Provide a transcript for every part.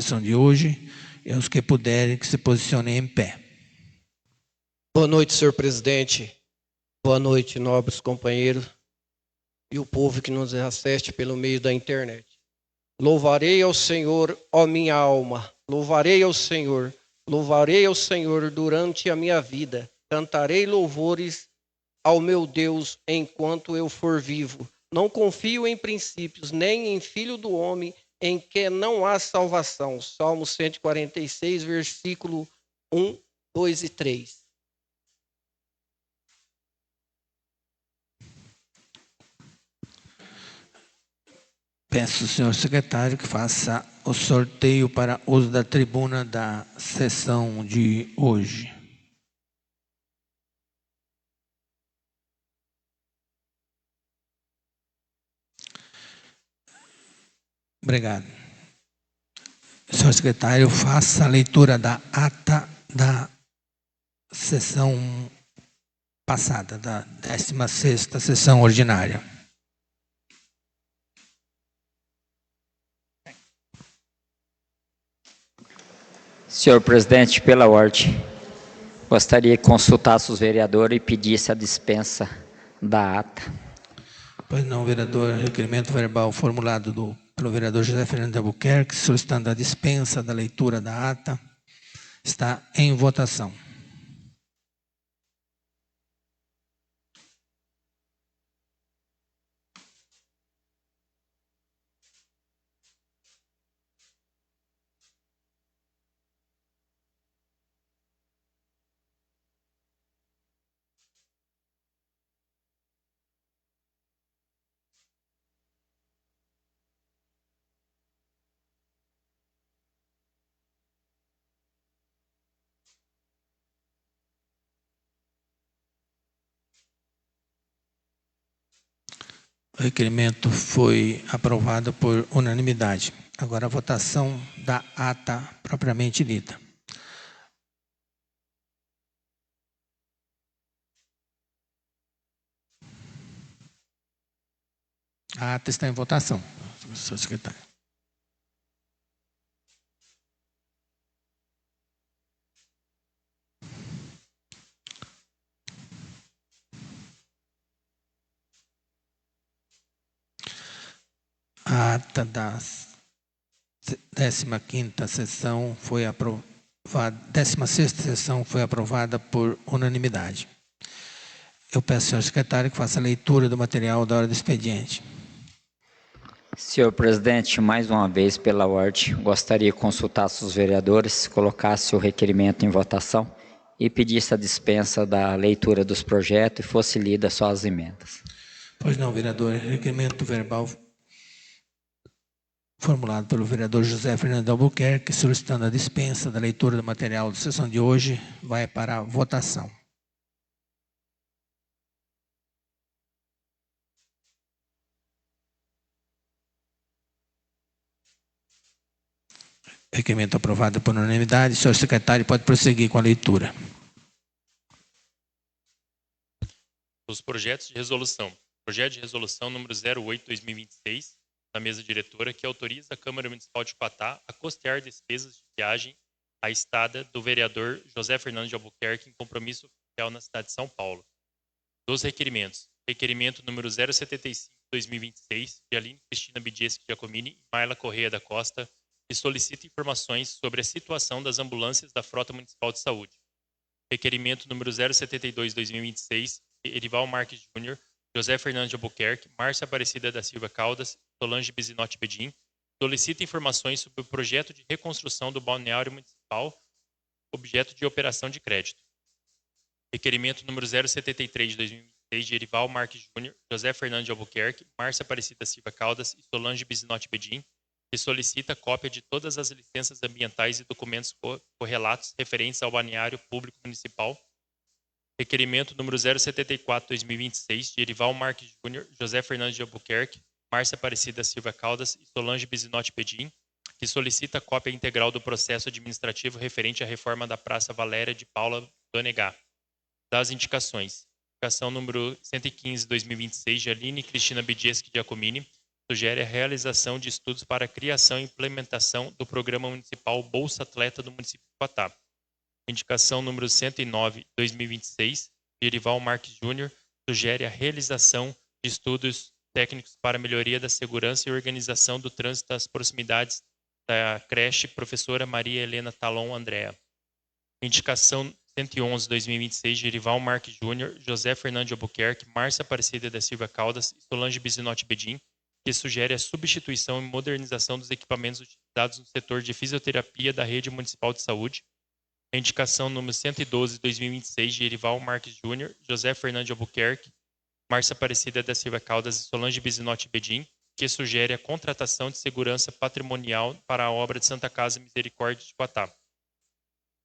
sessão de hoje, e aos que puderem que se posicionem em pé. Boa noite, senhor presidente. Boa noite, nobres companheiros e o povo que nos assiste pelo meio da internet. Louvarei ao Senhor, ó minha alma, louvarei ao Senhor durante a minha vida. Cantarei louvores ao meu Deus enquanto eu for vivo. Não confio em princípios, nem em filho do homem, em que não há salvação. Salmo 146, versículo 1, 2 e 3. Peço ao senhor secretário que faça o sorteio para uso da tribuna da sessão de hoje. Obrigado. Senhor secretário, faça a leitura da ata da sessão passada, da 16ª sessão ordinária. Senhor presidente, pela ordem, gostaria que consultasse os vereadores e pedisse a dispensa da ata. Pois não, vereador. Requerimento verbal formulado pelo vereador José Fernando de Albuquerque, solicitando a dispensa da leitura da ata, está em votação. O requerimento foi aprovado por unanimidade. Agora a votação da ata propriamente dita. A ata está em votação, senhor secretário. A ata da 15ª sessão foi aprovada, 16ª sessão foi aprovada por unanimidade. Eu peço ao senhor secretário que faça a leitura do material da hora do expediente. Senhor presidente, mais uma vez, pela ordem, gostaria que consultasse os vereadores, colocasse o requerimento em votação e pedisse a dispensa da leitura dos projetos e fosse lida só as emendas. Pois não, vereador. Requerimento verbal formulado pelo vereador José Fernando de Albuquerque, solicitando a dispensa da leitura do material da sessão de hoje, vai para a votação. Requerimento aprovado por unanimidade. Senhor secretário, pode prosseguir com a leitura. Os projetos de resolução. Projeto de resolução número 08/2026, da mesa diretora, que autoriza a Câmara Municipal de Quatá a custear despesas de viagem à estada do vereador José Fernando de Albuquerque em compromisso oficial na cidade de São Paulo. Dos requerimentos. Requerimento número 075/2026, de Aline Cristina Bidieschi Giacomini e Marla Correia da Costa, que solicita informações sobre a situação das ambulâncias da Frota Municipal de Saúde. Requerimento número 072/2026, de Erival Marques Júnior, José Fernando de Albuquerque, Márcia Aparecida da Silva Caldas e Solange Bizinotti Bedin, solicita informações sobre o projeto de reconstrução do balneário municipal, objeto de operação de crédito. Requerimento número 073/2026, de Erival Marques Júnior, José Fernando de Albuquerque, Márcia Aparecida da Silva Caldas e Solange Bizinotti Bedin, que solicita cópia de todas as licenças ambientais e documentos correlatos referentes ao balneário público municipal. Requerimento número 074/2026, de Erival Marques Júnior, José Fernando de Albuquerque, Márcia Aparecida Silva Caldas e Solange Bizinotti Bedin, que solicita cópia integral do processo administrativo referente à reforma da Praça Valéria de Paula Donegá. Das indicações. Indicação número 115/2026, de Aline Cristina Bidieschi Giacomini, sugere a realização de estudos para a criação e implementação do Programa Municipal Bolsa Atleta do município de Quatá. Indicação número 109/2026, Gerival Marques Júnior, sugere a realização de estudos técnicos para melhoria da segurança e organização do trânsito das proximidades da creche Professora Maria Helena Talon Andréa. Indicação 111/2026, Gerival Marques Júnior, José Fernando de Albuquerque, Márcia Aparecida da Silva Caldas e Solange Bizinotti Bedin, que sugere a substituição e modernização dos equipamentos utilizados no setor de fisioterapia da Rede Municipal de Saúde. Indicação número 112/2026, Gerival Marques Júnior, José Fernando de Albuquerque, Márcia Aparecida da Silva Caldas e Solange Bizinotti Bedin, que sugere a contratação de segurança patrimonial para a obra de Santa Casa Misericórdia de Quatá.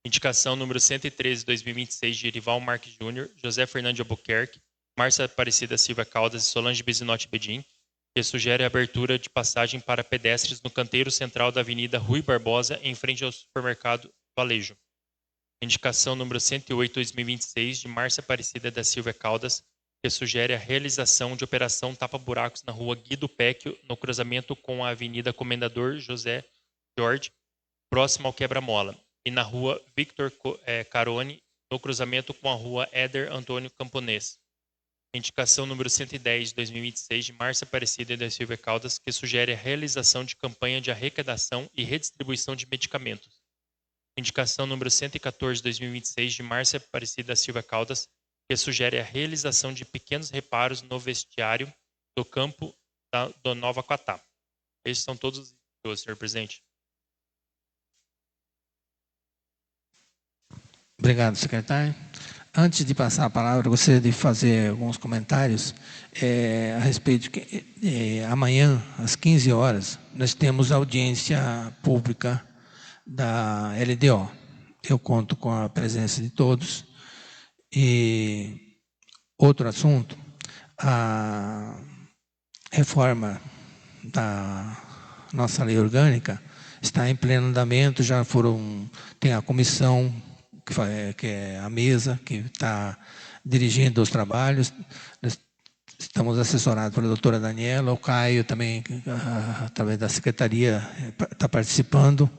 Indicação número 113/2026, Gerival Marques Júnior, José Fernando de Albuquerque, Márcia Aparecida Silva Caldas e Solange Bizinotti Bedin, que sugere a abertura de passagem para pedestres no canteiro central da Avenida Rui Barbosa, em frente ao supermercado Valejo. Indicação número 108/2026, de Márcia Aparecida da Silva Caldas, que sugere a realização de operação tapa-buracos na rua Guido Péquio, no cruzamento com a Avenida Comendador José Jorge, próximo ao Quebra-Mola, e na rua Victor Carone, no cruzamento com a rua Éder Antônio Camponês. Indicação número 110/2026, de Márcia Aparecida da Silva Caldas, que sugere a realização de campanha de arrecadação e redistribuição de medicamentos. Indicação número 114/2026, de Márcia Aparecida da Silva Caldas, que sugere a realização de pequenos reparos no vestiário do campo do Nova Quatá. Esses são todos os, senhor presidente. Obrigado, secretário. Antes de passar a palavra, eu gostaria de fazer alguns comentários a respeito de que amanhã, às 15 horas, nós temos audiência pública da LDO. Eu conto com a presença de todos. E outro assunto, a reforma da nossa lei orgânica está em pleno andamento, tem a comissão, que é a mesa, que está dirigindo os trabalhos. Estamos assessorados pela doutora Daniela, o Caio também, através da secretaria, está participando,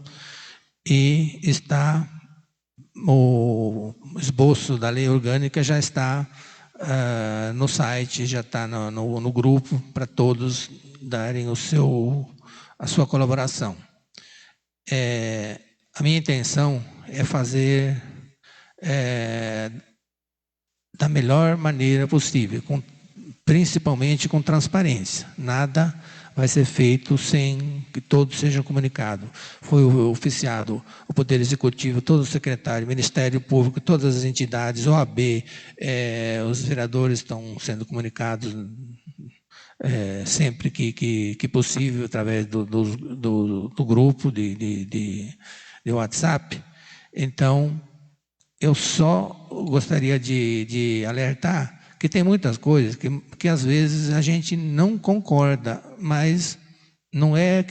e o esboço da lei orgânica já está no site, já está no grupo, para todos darem a sua colaboração. A minha intenção é fazer da melhor maneira possível, principalmente com transparência. Nada vai ser feito sem que todos sejam comunicados. Foi oficiado o Poder Executivo, todo o secretário, Ministério Público, todas as entidades, OAB, os vereadores estão sendo comunicados sempre que possível, através do grupo de WhatsApp. Então, eu só gostaria de alertar que tem muitas coisas que às vezes a gente não concorda, mas não é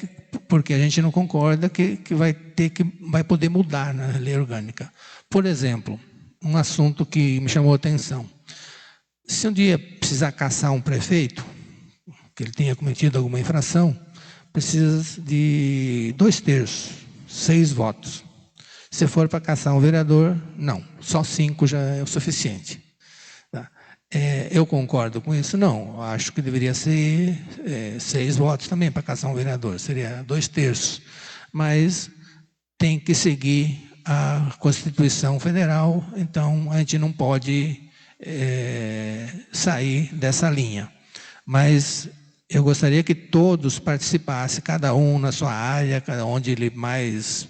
porque a gente não concorda que vai poder mudar na lei orgânica. Por exemplo, um assunto que me chamou a atenção. Se um dia precisar caçar um prefeito, que ele tenha cometido alguma infração, precisa de 2/3, 6 votos. Se for para caçar um vereador, não, só 5 já é o suficiente. Eu concordo com isso? Não. Acho que deveria ser 6 votos também para caçar um vereador. Seria 2/3. Mas tem que seguir a Constituição Federal, então a gente não pode sair dessa linha. Mas eu gostaria que todos participassem, cada um na sua área, onde ele mais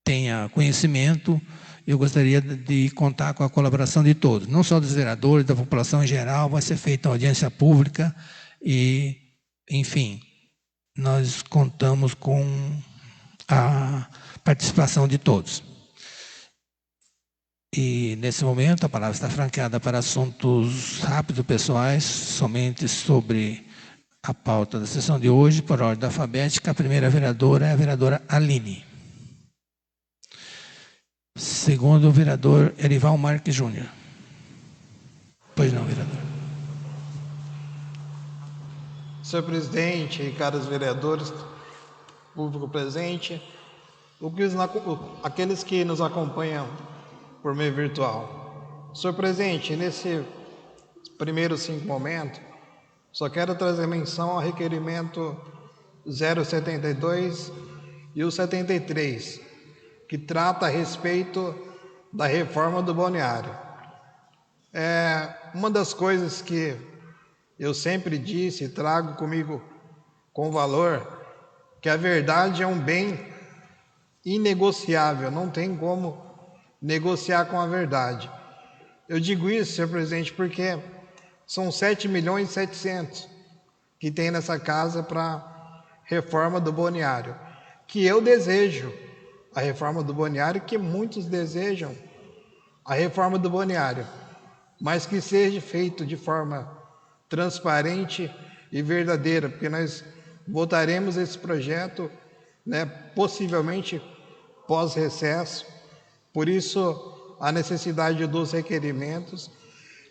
tenha conhecimento. Eu gostaria de contar com a colaboração de todos, não só dos vereadores, da população em geral. Vai ser feita uma audiência pública e, enfim, nós contamos com a participação de todos. E, nesse momento, a palavra está franqueada para assuntos rápidos, pessoais, somente sobre a pauta da sessão de hoje, por ordem alfabética. A primeira vereadora é a vereadora Aline. Segundo o vereador Gerival Marques Júnior. Pois não, vereador. senhor presidente e caros vereadores, público presente, aqueles que nos acompanham por meio virtual. Senhor presidente, nesse primeiros 5 momentos, só quero trazer menção ao requerimento 072 e o 73, que trata a respeito da reforma do balneário. Uma das coisas que eu sempre disse e trago comigo com valor, que a verdade é um bem inegociável, não tem como negociar com a verdade. Eu digo isso, senhor presidente, porque são 7.700.000 que tem nessa casa para reforma do balneário, que eu desejo a reforma do balneário, que muitos desejam a reforma do balneário, mas que seja feito de forma transparente e verdadeira, porque nós votaremos esse projeto, possivelmente pós-recesso. Por isso, a necessidade dos requerimentos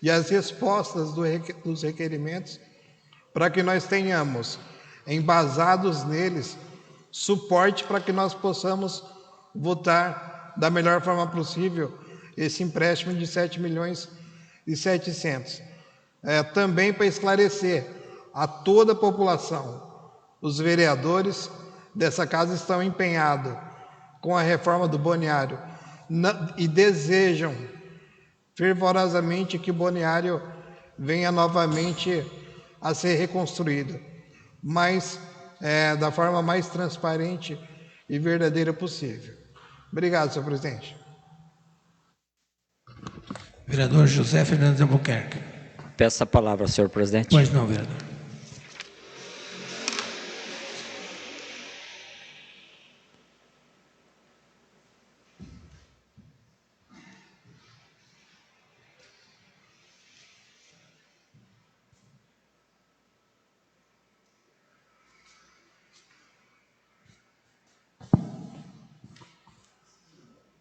e as respostas dos requerimentos, para que nós tenhamos, embasados neles, suporte para que nós possamos votar da melhor forma possível esse empréstimo de 7.700.000. Também para esclarecer a toda a população, os vereadores dessa casa estão empenhados com a reforma do balneário e desejam fervorosamente que o balneário venha novamente a ser reconstruído, mas da forma mais transparente e verdadeira possível. Obrigado, senhor presidente. Vereador José Fernandes Albuquerque. Peço a palavra, senhor presidente. Pois não, vereador.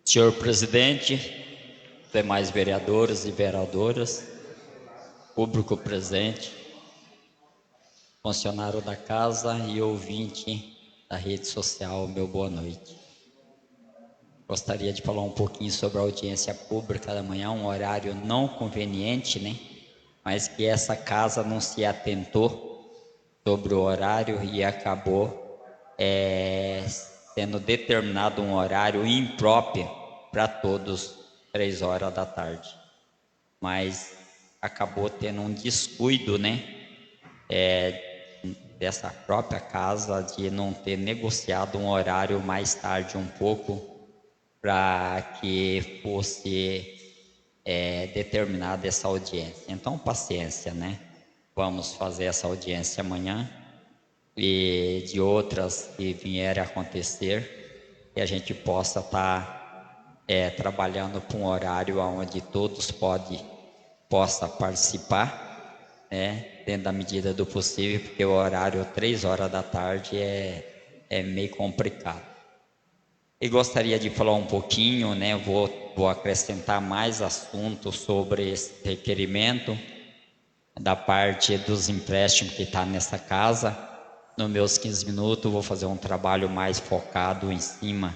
Senhor presidente, demais vereadores e vereadoras, público presente, funcionário da casa e ouvinte da rede social, meu boa noite. Gostaria de falar um pouquinho sobre a audiência pública da manhã, um horário não conveniente, mas que essa casa não se atentou sobre o horário e acabou sendo determinado um horário impróprio para todos, 3 horas da tarde. Mas acabou tendo um descuido, dessa própria casa, de não ter negociado um horário mais tarde um pouco, para que fosse determinada essa audiência. Então, paciência, Vamos fazer essa audiência amanhã e de outras que vierem a acontecer, que a gente possa estar trabalhando para um horário onde todos possam participar, dentro da medida do possível, porque o horário 3 horas da tarde é meio complicado. E gostaria de falar um pouquinho, vou acrescentar mais assuntos sobre esse requerimento da parte dos empréstimos que está nessa casa. Nos meus 15 minutos vou fazer um trabalho mais focado em cima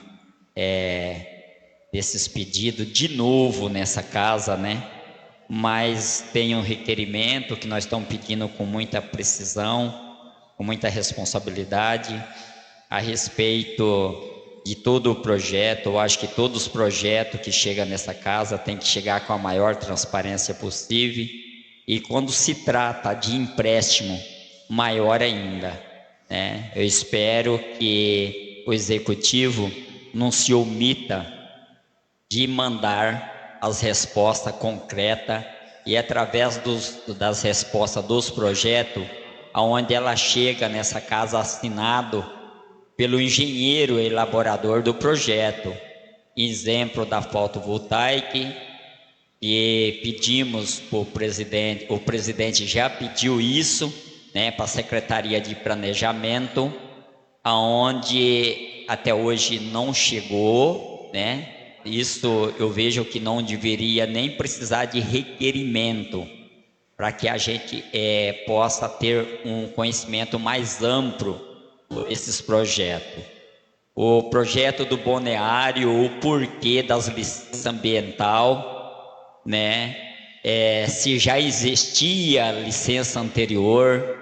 desses pedidos de novo nessa casa, Mas tem um requerimento que nós estamos pedindo com muita precisão, com muita responsabilidade, a respeito de todo o projeto. Eu acho que todos os projetos que chegam nessa casa tem que chegar com a maior transparência possível, e quando se trata de empréstimo, maior ainda, Eu espero que o executivo não se omita de mandar as respostas concretas, e através das respostas dos projetos, aonde ela chega nessa casa assinado pelo engenheiro elaborador do projeto. Exemplo da fotovoltaica, e pedimos para o presidente já pediu isso, para a Secretaria de Planejamento, aonde até hoje não chegou, Isso eu vejo que não deveria nem precisar de requerimento para que a gente possa ter um conhecimento mais amplo desses projetos. O projeto do balneário, o porquê das licenças ambiental, né? Se já existia licença anterior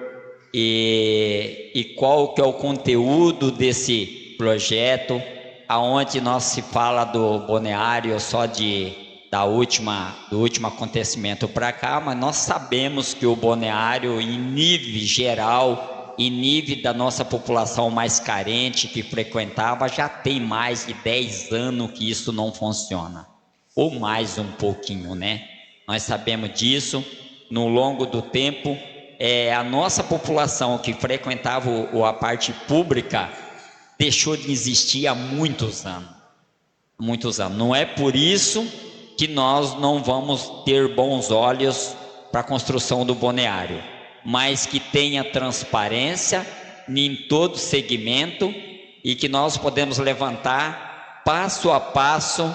e qual que é o conteúdo desse projeto, aonde nós se fala do balneário só do último acontecimento para cá, mas nós sabemos que o balneário, em nível geral, em nível da nossa população mais carente que frequentava, já tem mais de 10 anos que isso não funciona, ou mais um pouquinho, né? Nós sabemos disso. No longo do tempo, a nossa população que frequentava a parte pública deixou de existir há muitos anos. Muitos anos. Não é por isso que nós não vamos ter bons olhos para a construção do balneário, mas que tenha transparência em todo segmento e que nós podemos levantar passo a passo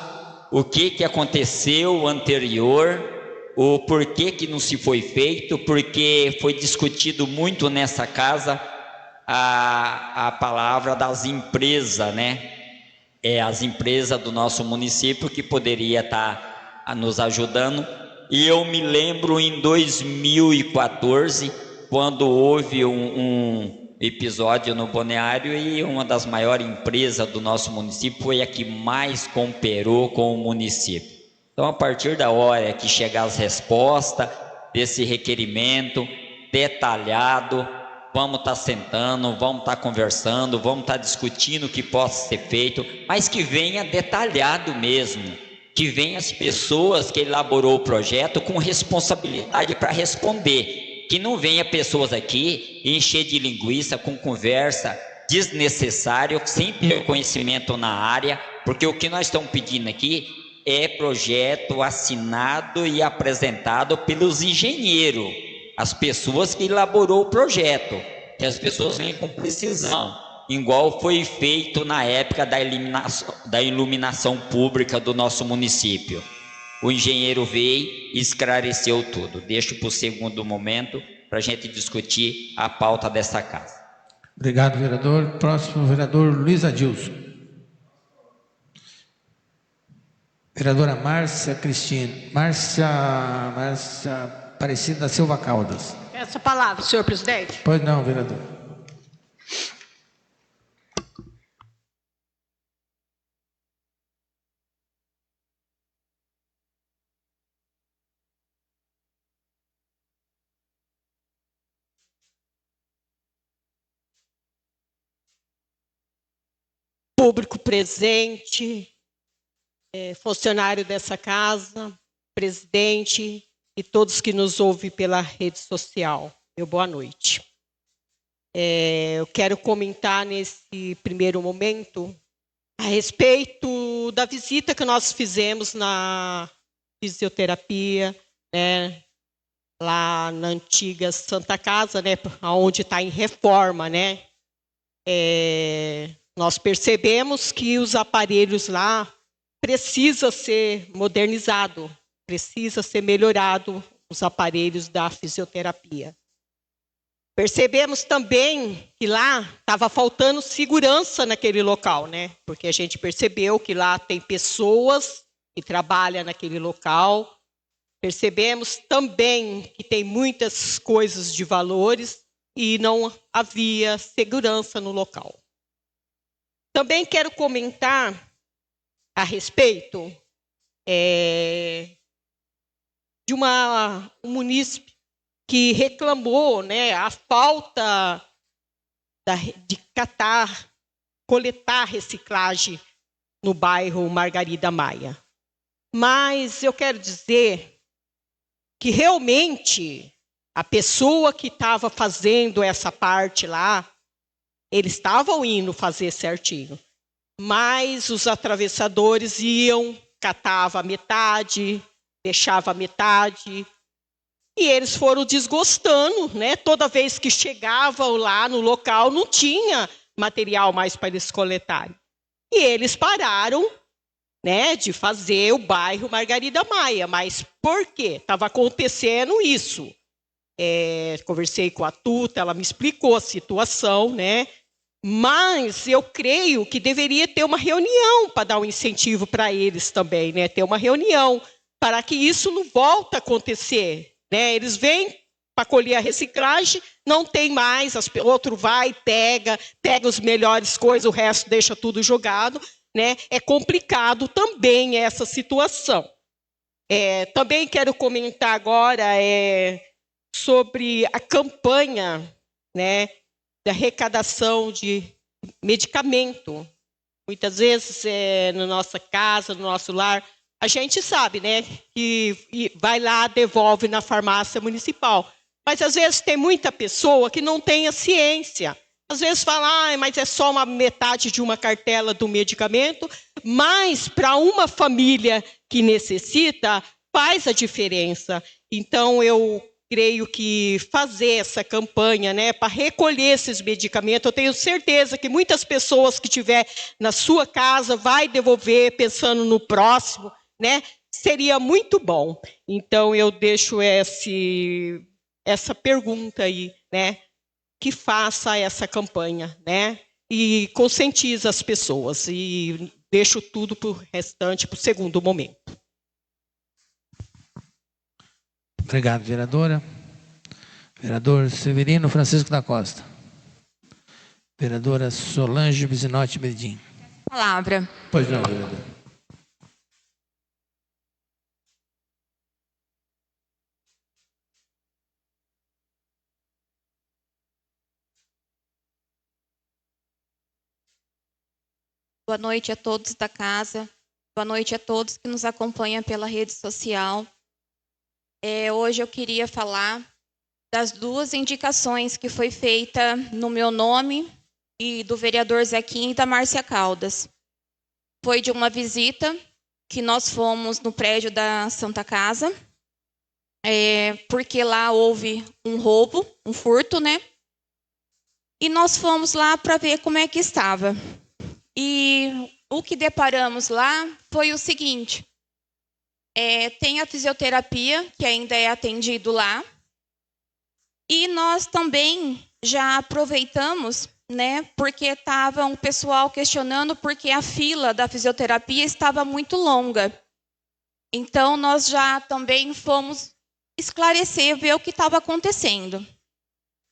o que aconteceu anterior, o porquê que não se foi feito, porque foi discutido muito nessa casa a palavra das empresas, né? As empresas do nosso município que poderia estar nos ajudando. E eu me lembro em 2014, quando houve um episódio no balneário e uma das maiores empresas do nosso município foi a que mais cooperou com o município. Então, a partir da hora que chegar as respostas desse requerimento detalhado, vamos estar sentando, vamos estar conversando, vamos estar discutindo o que possa ser feito, mas que venha detalhado mesmo, que venham as pessoas que elaborou o projeto com responsabilidade para responder, que não venha pessoas aqui encher de linguiça com conversa desnecessária, sem ter conhecimento na área, porque o que nós estamos pedindo aqui é projeto assinado e apresentado pelos engenheiros, as pessoas que elaborou o projeto, que as pessoas vêm com precisão, igual foi feito na época da iluminação pública do nosso município. O engenheiro veio e esclareceu tudo. Deixo para o segundo momento para a gente discutir a pauta dessa casa. Obrigado, vereador. Próximo, vereador Luiz Adilson. Vereadora Márcia Aparecida da Silva Caldas. Essa palavra, senhor presidente. Pois não, vereador. Público presente, funcionário dessa casa, presidente e todos que nos ouvem pela rede social. Meu boa noite. Eu quero comentar nesse primeiro momento a respeito da visita que nós fizemos na fisioterapia, né, lá na antiga Santa Casa, né, onde está em reforma, né. Nós percebemos que os aparelhos lá precisam ser modernizados, precisa ser melhorado os aparelhos da fisioterapia. Percebemos também que lá estava faltando segurança naquele local, né? Porque a gente percebeu que lá tem pessoas que trabalham naquele local. Percebemos também que tem muitas coisas de valores e não havia segurança no local. Também quero comentar a respeito de um munícipe que reclamou, né, a falta de coletar reciclagem no bairro Margarida Maia. Mas eu quero dizer que realmente a pessoa que estava fazendo essa parte lá, eles estavam indo fazer certinho, mas os atravessadores iam, catava metade, deixava metade, e eles foram desgostando, né? Toda vez que chegavam lá no local, não tinha material mais para eles coletarem. E eles pararam, né, de fazer o bairro Margarida Maia. Mas por quê? Estava acontecendo isso. conversei com a Tuta, ela me explicou a situação, né? Mas eu creio que deveria ter uma reunião para dar um incentivo para eles também, né? Ter uma reunião para que isso não volte a acontecer, né? Eles vêm para colher a reciclagem, não tem mais, outro vai, pega as melhores coisas, o resto deixa tudo jogado, né? É complicado também essa situação. Também quero comentar agora sobre a campanha, né, da arrecadação de medicamento. Muitas vezes, na nossa casa, no nosso lar, a gente sabe, né, que vai lá, devolve na farmácia municipal. Mas, às vezes, tem muita pessoa que não tem a ciência. Às vezes fala, mas é só uma metade de uma cartela do medicamento. Mas, para uma família que necessita, faz a diferença. Então, eu creio que fazer essa campanha, né, para recolher esses medicamentos, eu tenho certeza que muitas pessoas que tiver na sua casa vai devolver pensando no próximo, né? Seria muito bom. Então, eu deixo essa pergunta aí, né? Que faça essa campanha, né? E conscientiza as pessoas. E deixo tudo para o restante, para o segundo momento. Obrigado, vereadora. Vereador Severino Francisco da Costa. Vereadora Solange Bizinotti Bedin. Palavra. Pois não, vereador. Boa noite a todos da casa. Boa noite a todos que nos acompanham pela rede social. Hoje eu queria falar das duas indicações que foi feita no meu nome e do vereador Zequinha e da Márcia Caldas. Foi de uma visita que nós fomos no prédio da Santa Casa, porque lá houve um roubo, um furto, né? E nós fomos lá para ver como é que estava. E o que deparamos lá foi o seguinte: tem a fisioterapia, que ainda é atendido lá, e nós também já aproveitamos, né, porque estava um pessoal questionando porque a fila da fisioterapia estava muito longa. Então, nós já também fomos esclarecer, ver o que estava acontecendo.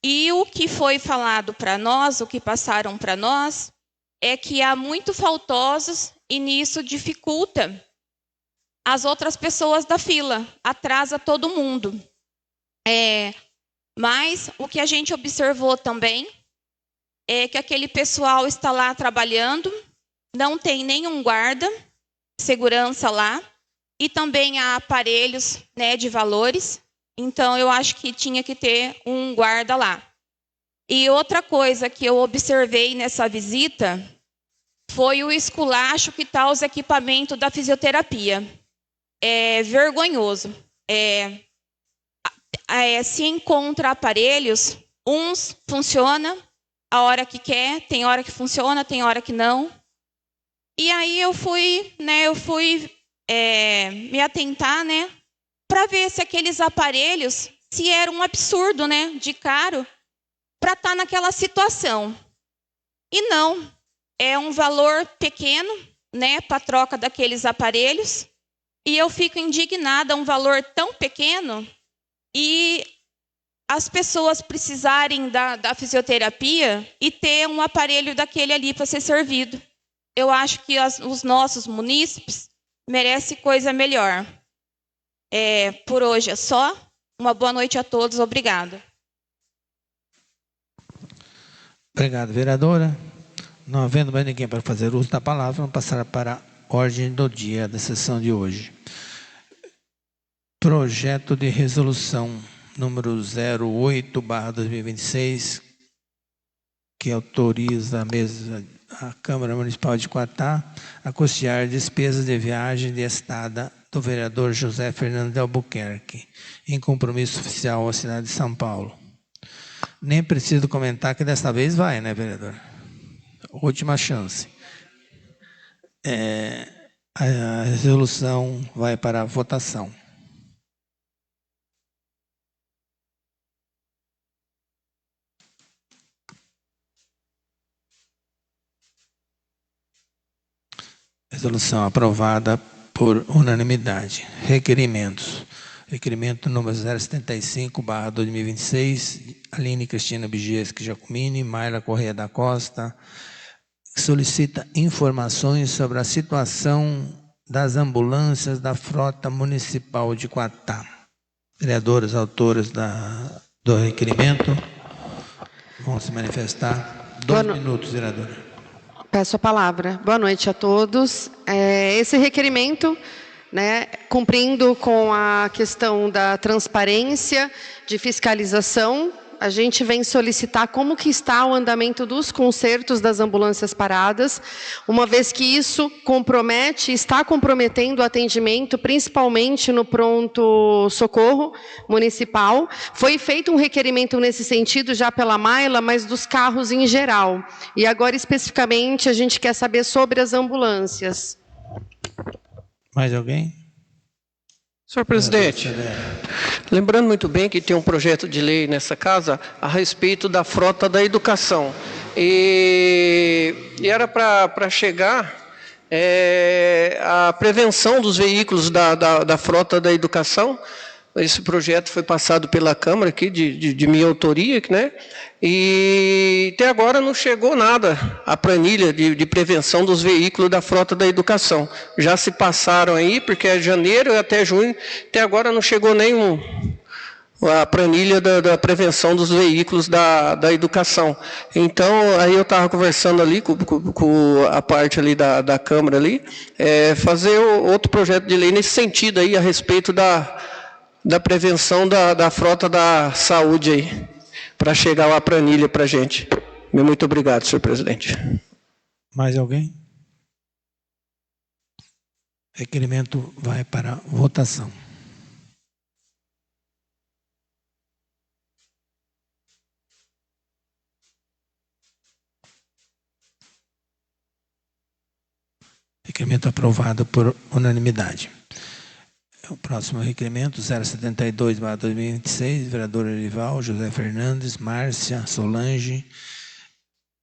E o que foi falado para nós, o que passaram para nós, é que há muito faltosos e nisso dificulta as outras pessoas da fila, atrasa todo mundo. Mas o que a gente observou também é que aquele pessoal está lá trabalhando, não tem nenhum guarda, segurança lá, e também há aparelhos, né, de valores, então eu acho que tinha que ter um guarda lá. E outra coisa que eu observei nessa visita foi o esculacho que está os equipamentos da fisioterapia. É vergonhoso. Se encontra aparelhos, uns funcionam a hora que quer, tem hora que funciona, tem hora que não. E aí eu fui me atentar, né, para ver se aqueles aparelhos, se era um absurdo, né, de caro, para estar naquela situação. E não, é um valor pequeno, né, para a troca daqueles aparelhos. E eu fico indignada, um valor tão pequeno, e as pessoas precisarem da fisioterapia e ter um aparelho daquele ali para ser servido. Eu acho que os nossos munícipes merecem coisa melhor. Por hoje é só. Uma boa noite a todos. Obrigada. Obrigado, vereadora. Não havendo mais ninguém para fazer uso da palavra, vamos passar para a ordem do dia da sessão de hoje. Projeto de resolução número 08/2026, que autoriza a Câmara Municipal de Quatá a custear despesas de viagem de estada do vereador José Fernando de Albuquerque, em compromisso oficial à cidade de São Paulo. Nem preciso comentar que desta vez vai, né, vereador? Última chance. A resolução vai para a votação. Resolução aprovada por unanimidade. Requerimentos. Requerimento número 075/2026, Aline Cristina Bigeschi Giacomini, Mayla Correia da Costa, solicita informações sobre a situação das ambulâncias da frota municipal de Quatá. Vereadoras, autoras do requerimento, vão se manifestar. 2 minutos, vereadora. Peço a palavra. Boa noite a todos. Esse requerimento, cumprindo com a questão da transparência, de fiscalização, a gente vem solicitar como que está o andamento dos consertos das ambulâncias paradas, uma vez que isso está comprometendo o atendimento, principalmente no pronto-socorro municipal. Foi feito um requerimento nesse sentido já pela Mayla, mas dos carros em geral. E agora, especificamente, a gente quer saber sobre as ambulâncias. Mais alguém? Senhor presidente, lembrando muito bem que tem um projeto de lei nessa casa a respeito da frota da educação. E era para chegar a prevenção dos veículos da frota da educação. Esse projeto foi passado pela Câmara aqui, de minha autoria, e até agora não chegou nada, a planilha de prevenção dos veículos da frota da educação. Já se passaram aí, porque é janeiro até junho, até agora não chegou a planilha da prevenção dos veículos da educação. Então, aí eu estava conversando ali com a parte ali da Câmara ali, fazer outro projeto de lei nesse sentido aí, a respeito da prevenção da frota da saúde aí, para chegar a planilha para a gente. Muito obrigado, senhor presidente. Mais alguém? Requerimento vai para votação. Requerimento aprovado por unanimidade. O próximo requerimento, 072/2026, vereador Erival, José Fernandes, Márcia, Solange,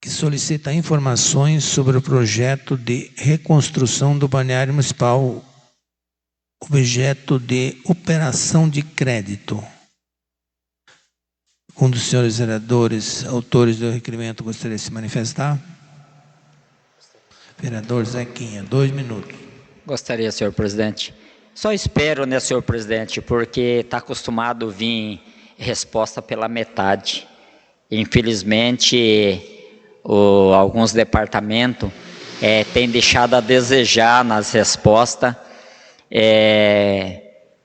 que solicita informações sobre o projeto de reconstrução do balneário municipal, objeto de operação de crédito. Um dos senhores vereadores, autores do requerimento, gostaria de se manifestar? Vereador Zequinha, 2 minutos. Gostaria, senhor presidente. Só espero, senhor presidente, porque está acostumado a vir resposta pela metade. Infelizmente, alguns departamentos têm deixado a desejar nas respostas,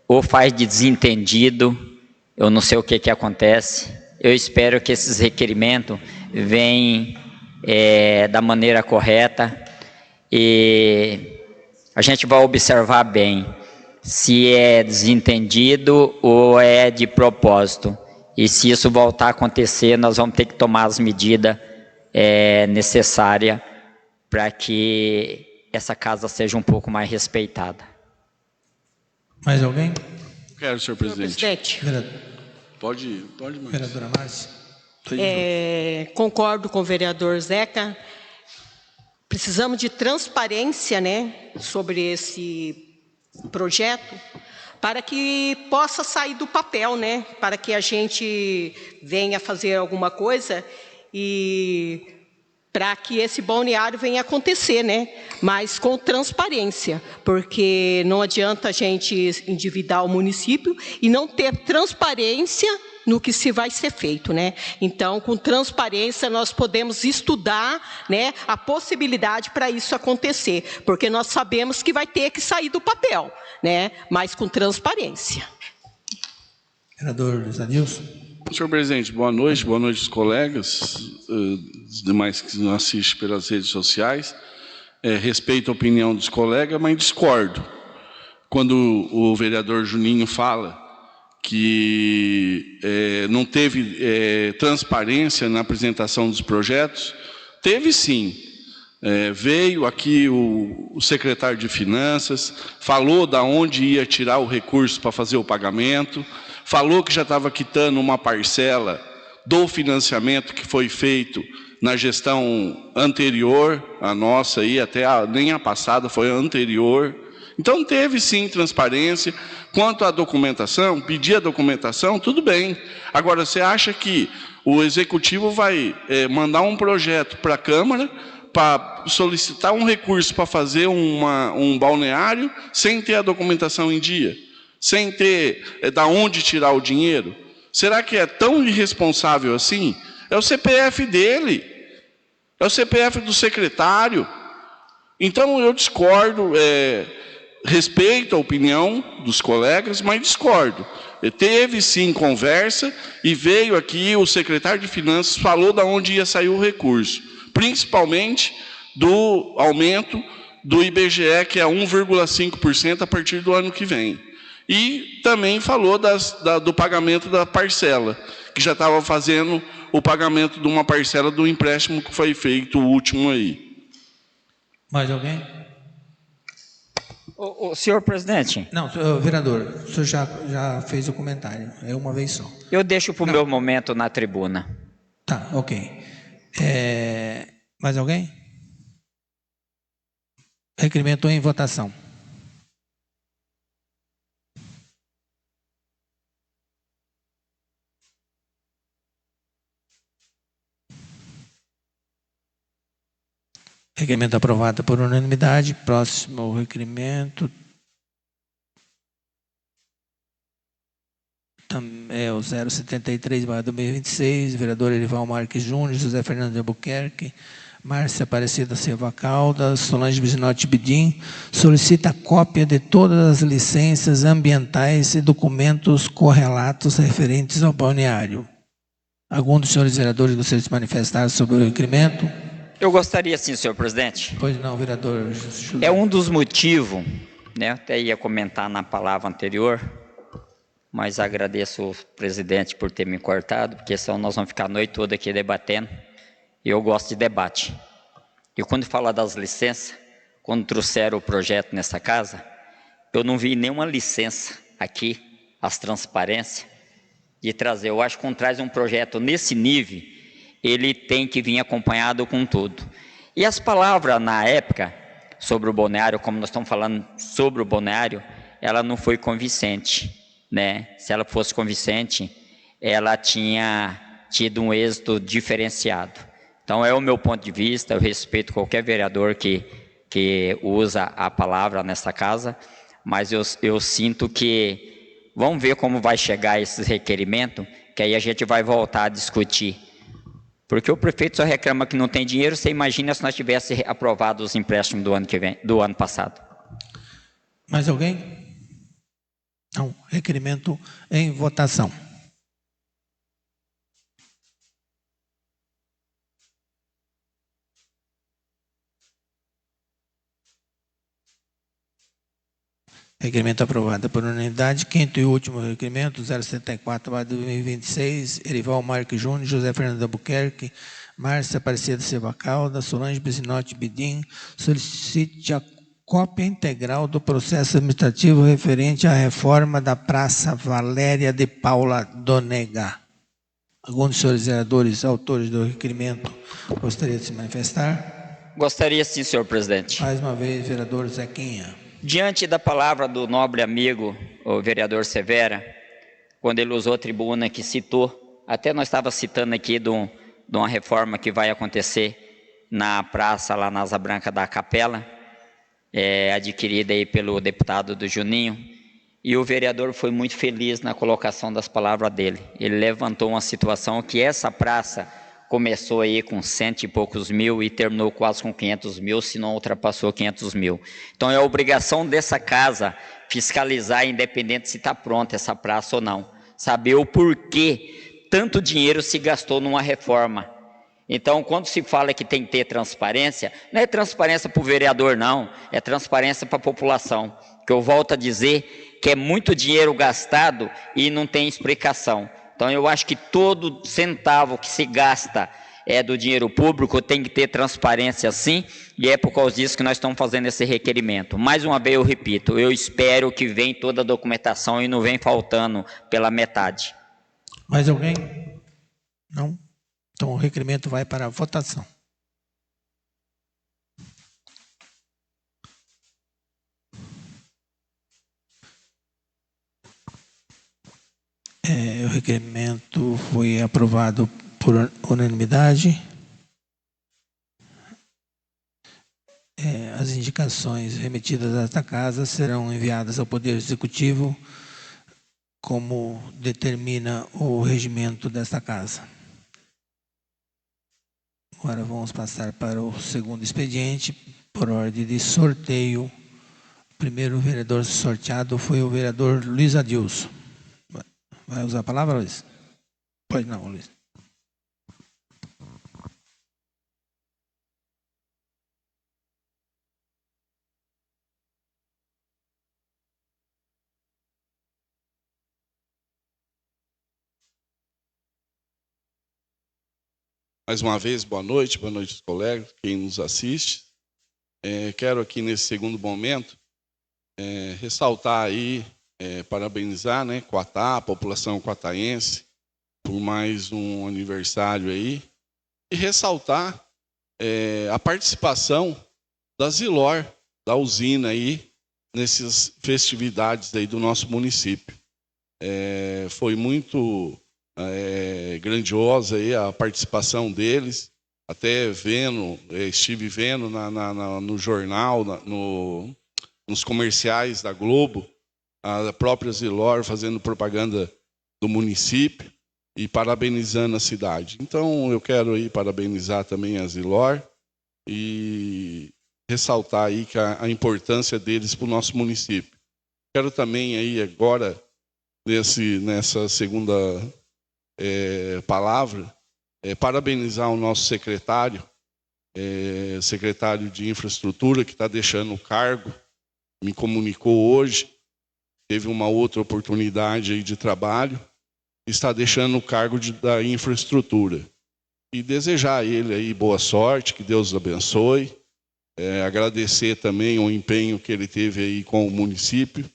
ou faz de desentendido, eu não sei o que acontece. Eu espero que esses requerimentos venham da maneira correta e a gente vai observar bem se é desentendido ou é de propósito. E se isso voltar a acontecer, nós vamos ter que tomar as medidas necessárias para que essa casa seja um pouco mais respeitada. Mais alguém? Quero, senhor presidente. Pode mais. Vereadora Márcia. Concordo com o vereador Zeca. Precisamos de transparência, sobre esse projeto, para que possa sair do papel, para que a gente venha fazer alguma coisa e para que esse balneário venha acontecer, mas com transparência, porque não adianta a gente endividar o município e não ter transparência no que se vai ser feito, Então, com transparência, nós podemos estudar, a possibilidade para isso acontecer, porque nós sabemos que vai ter que sair do papel, mas com transparência. Vereador Luiz Adilson. Senhor presidente, boa noite aos colegas, os demais que nos assistem pelas redes sociais. Respeito a opinião dos colegas, mas discordo. Quando o vereador Juninho fala que não teve transparência na apresentação dos projetos, teve sim. Veio aqui o secretário de Finanças, falou de onde ia tirar o recurso para fazer o pagamento, falou que já estava quitando uma parcela do financiamento que foi feito na gestão anterior, a nossa aí, nem a passada, foi a anterior. Então teve sim transparência. Quanto à documentação, pedir a documentação, tudo bem. Agora, você acha que o Executivo vai mandar um projeto para a Câmara para solicitar um recurso para fazer um balneário sem ter a documentação em dia? Sem ter da onde tirar o dinheiro? Será que é tão irresponsável assim? É o CPF dele, é o CPF do secretário. Então eu discordo, respeito a opinião dos colegas, mas discordo. Teve sim conversa e veio aqui o secretário de Finanças, falou de onde ia sair o recurso, principalmente do aumento do IBGE, que é 1,5% a partir do ano que vem. E também falou do pagamento da parcela, que já estava fazendo o pagamento de uma parcela do empréstimo que foi feito, o último aí. Mais alguém? Senhor presidente. Não, vereador, o senhor já fez o comentário, é uma vez só. Eu deixo para o meu momento na tribuna. Tá, ok. Mais alguém? Requerimento em votação. Requerimento aprovado por unanimidade. Próximo requerimento é o 073/2026, vereador Erival Marques Júnior, José Fernando de Albuquerque, Márcia Aparecida Silva Caldas, Solange Bisinotti Bidim, solicita cópia de todas as licenças ambientais e documentos correlatos referentes ao balneário. Algum dos senhores vereadores gostaria de se manifestar sobre o requerimento? Eu gostaria sim, senhor presidente. Pois não, vereador. É um dos motivos, né? Eu até ia comentar na palavra anterior, mas agradeço o presidente por ter me cortado, porque senão nós vamos ficar a noite toda aqui debatendo, e eu gosto de debate. E quando fala das licenças, quando trouxeram o projeto nessa casa, eu não vi nenhuma licença aqui, as transparências, de trazer. Eu acho que quando traz um projeto nesse nível, ele tem que vir acompanhado com tudo. E as palavras, na época, sobre o balneário, como nós estamos falando sobre o balneário, ela não foi convincente, né? Se ela fosse convincente, ela tinha tido um êxito diferenciado. Então, é o meu ponto de vista, eu respeito qualquer vereador que usa a palavra nessa casa, mas eu sinto que, vamos ver como vai chegar esse requerimento, que aí a gente vai voltar a discutir. Porque o prefeito só reclama que não tem dinheiro, você imagina se nós tivéssemos aprovado os empréstimos do ano que vem, do ano passado. Mais alguém? Não. Requerimento em votação. Requerimento aprovado por unanimidade. Quinto e último requerimento, 074/2026, Erival Marques Júnior, José Fernando Albuquerque, Márcia Aparecida Silva Caldas, Solange Bisinotti Bidim, solicite a cópia integral do processo administrativo referente à reforma da Praça Valéria de Paula Donega. Algum dos senhores vereadores, autores do requerimento, gostaria de se manifestar? Gostaria sim, senhor presidente. Mais uma vez, vereador Zequinha. Diante da palavra do nobre amigo, o vereador Severa, quando ele usou a tribuna que citou, até nós estávamos citando aqui de uma reforma que vai acontecer na praça, lá na Asa Branca da Capela, adquirida aí pelo deputado do Juninho, e o vereador foi muito feliz na colocação das palavras dele. Ele levantou uma situação que essa praça começou aí com 100 e poucos mil e terminou quase com 500 mil, se não ultrapassou 500 mil. Então é a obrigação dessa casa fiscalizar, independente se está pronta essa praça ou não. Saber o porquê tanto dinheiro se gastou numa reforma. Então, quando se fala que tem que ter transparência, não é transparência para o vereador, não. É transparência para a população. Que eu volto a dizer que é muito dinheiro gastado e não tem explicação. Então, eu acho que todo centavo que se gasta do dinheiro público tem que ter transparência sim, e é por causa disso que nós estamos fazendo esse requerimento. Mais uma vez eu repito, eu espero que venha toda a documentação e não vem faltando pela metade. Mais alguém? Não? Muito Então, o requerimento vai para a votação. O requerimento foi aprovado por unanimidade. As indicações remetidas a esta casa serão enviadas ao Poder Executivo, como determina o regimento desta casa. Agora vamos passar para o segundo expediente, por ordem de sorteio. O primeiro vereador sorteado foi o vereador Luiz Adilson. Vai usar a palavra, Luiz? Pode não, Luiz. Mais uma vez, boa noite aos colegas, quem nos assiste. Quero aqui nesse segundo momento ressaltar aí, parabenizar, né, Quatá, a população quataense, por mais um aniversário aí, e ressaltar a participação da Zilor, da usina aí, nessas festividades aí do nosso município. Foi muito grandiosa aí a participação deles, até estive vendo no jornal, nos comerciais da Globo, a própria Zilor fazendo propaganda do município e parabenizando a cidade. Então, eu quero aí parabenizar também a Zilor e ressaltar aí a importância deles para o nosso município. Quero também aí agora, nessa segunda palavra, parabenizar o nosso secretário de infraestrutura, que está deixando o cargo, me comunicou hoje, teve uma outra oportunidade aí de trabalho, está deixando o cargo da infraestrutura. E desejar a ele aí boa sorte, que Deus o abençoe, agradecer também o empenho que ele teve aí com o município,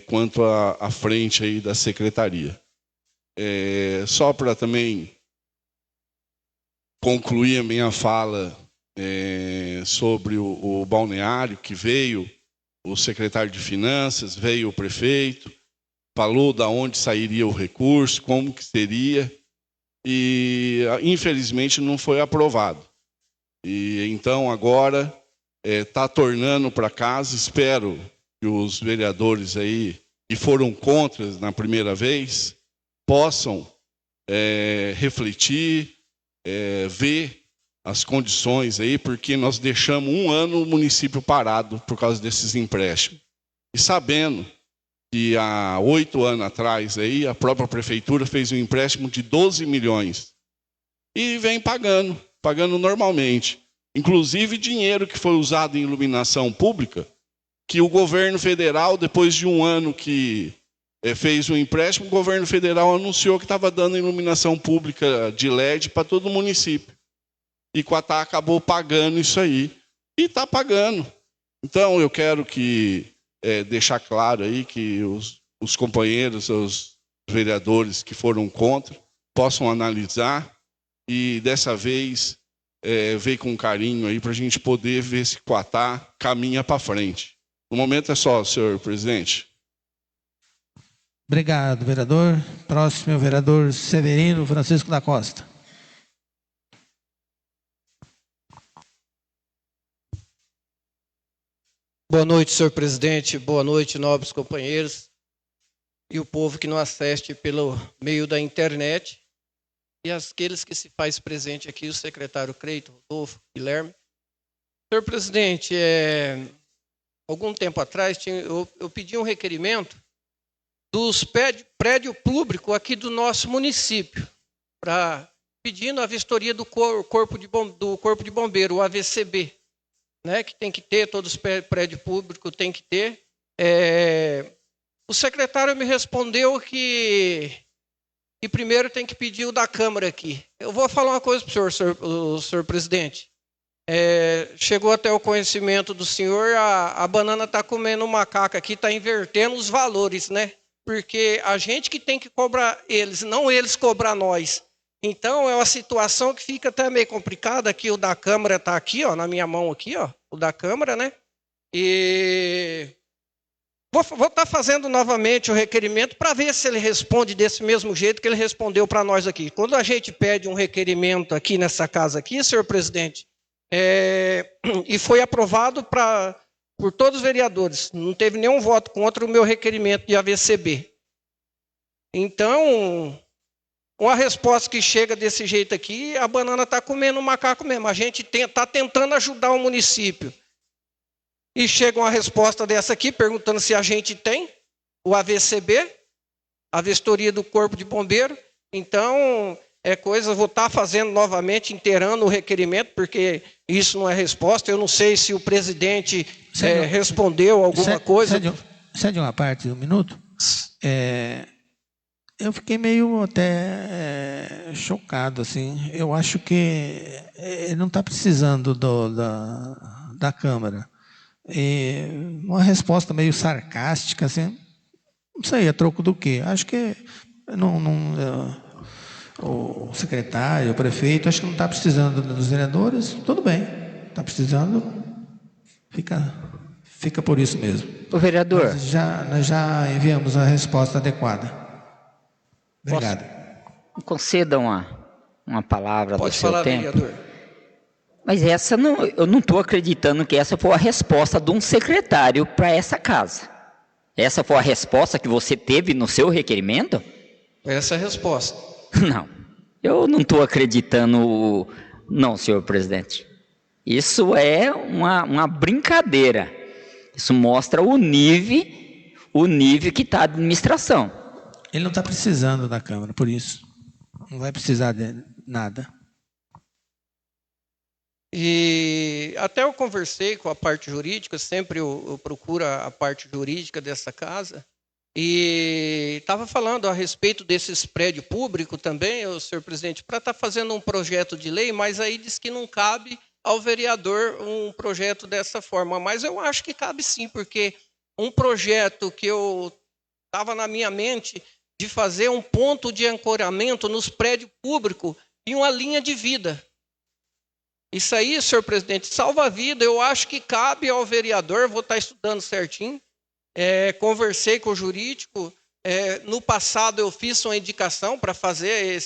quanto à frente aí da secretaria. Só para também concluir a minha fala sobre o balneário, que veio o secretário de Finanças, veio o prefeito, falou de onde sairia o recurso, como que seria, e infelizmente não foi aprovado. E então agora está tornando para casa. Espero que os vereadores aí que foram contra na primeira vez possam refletir, ver as condições aí, porque nós deixamos um ano o município parado por causa desses empréstimos. E sabendo que há 8 anos atrás aí, a própria prefeitura fez um empréstimo de 12 milhões e vem pagando normalmente. Inclusive dinheiro que foi usado em iluminação pública, que o governo federal, depois de um ano que fez o empréstimo, o governo federal anunciou que estava dando iluminação pública de LED para todo o município. E Quatá acabou pagando isso aí. E está pagando. Então, eu quero deixar claro aí que os companheiros, os vereadores que foram contra, possam analisar e, dessa vez, ver com carinho aí para a gente poder ver se Quatá caminha para frente. No momento é só, senhor presidente. Obrigado, vereador. Próximo é o vereador Severino Francisco da Costa. Boa noite, senhor presidente. Boa noite, nobres companheiros e o povo que nos assiste pelo meio da internet e aqueles que se faz presente aqui, o secretário Creito, Rodolfo, Guilherme. Senhor presidente, algum tempo atrás eu pedi um requerimento dos prédio público aqui do nosso município, pedindo a vistoria do corpo de bombeiro, o AVCB, né, que tem que ter, todos os prédios públicos tem que ter. O secretário me respondeu que primeiro tem que pedir o da Câmara aqui. Eu vou falar uma coisa para o senhor presidente. Chegou até o conhecimento do senhor, a banana está comendo macaco aqui, está invertendo os valores, né? Porque a gente que tem que cobrar eles, não eles cobrar nós. Então, é uma situação que fica até meio complicada. Aqui o da Câmara está aqui, ó, na minha mão aqui, ó, o da Câmara, né? E vou estar fazendo novamente o requerimento para ver se ele responde desse mesmo jeito que ele respondeu para nós aqui. Quando a gente pede um requerimento aqui nessa casa aqui, senhor presidente, e foi aprovado por todos os vereadores, não teve nenhum voto contra o meu requerimento de AVCB. Então, uma resposta que chega desse jeito aqui, a banana está comendo o macaco mesmo. A gente está tentando ajudar o município. E chega uma resposta dessa aqui, perguntando se a gente tem o AVCB, a vistoria do Corpo de Bombeiro. Então, vou estar fazendo novamente, inteirando o requerimento, porque isso não é resposta. Eu não sei se o presidente respondeu alguma coisa. Cede uma parte, um minuto. Eu fiquei meio até chocado, assim. Eu acho que ele não está precisando da Câmara. E uma resposta meio sarcástica, assim, não sei, a troco do quê? Acho que o secretário, o prefeito, acho que não está precisando dos vereadores, tudo bem, está precisando, fica por isso mesmo. O vereador. Nós já enviamos a resposta adequada. Obrigado. Conceda uma palavra do seu tempo. Pode falar, vereador. Mas eu não estou acreditando que essa foi a resposta de um secretário para essa casa. Essa foi a resposta que você teve no seu requerimento? Essa é a resposta. Não, eu não estou acreditando, não, senhor presidente. Isso é uma brincadeira. Isso mostra o nível que está a administração. Ele não está precisando da Câmara, por isso. Não vai precisar de nada. E até eu conversei com a parte jurídica, sempre eu procuro a parte jurídica dessa casa, e estava falando a respeito desses prédios públicos também, o senhor presidente, para estar fazendo um projeto de lei, mas aí diz que não cabe ao vereador um projeto dessa forma. Mas eu acho que cabe sim, porque um projeto que eu estava na minha mente de fazer um ponto de ancoramento nos prédios públicos e uma linha de vida. Isso aí, senhor presidente, salva a vida. Eu acho que cabe ao vereador, vou estar estudando certinho. Conversei com o jurídico. No passado eu fiz uma indicação para fazer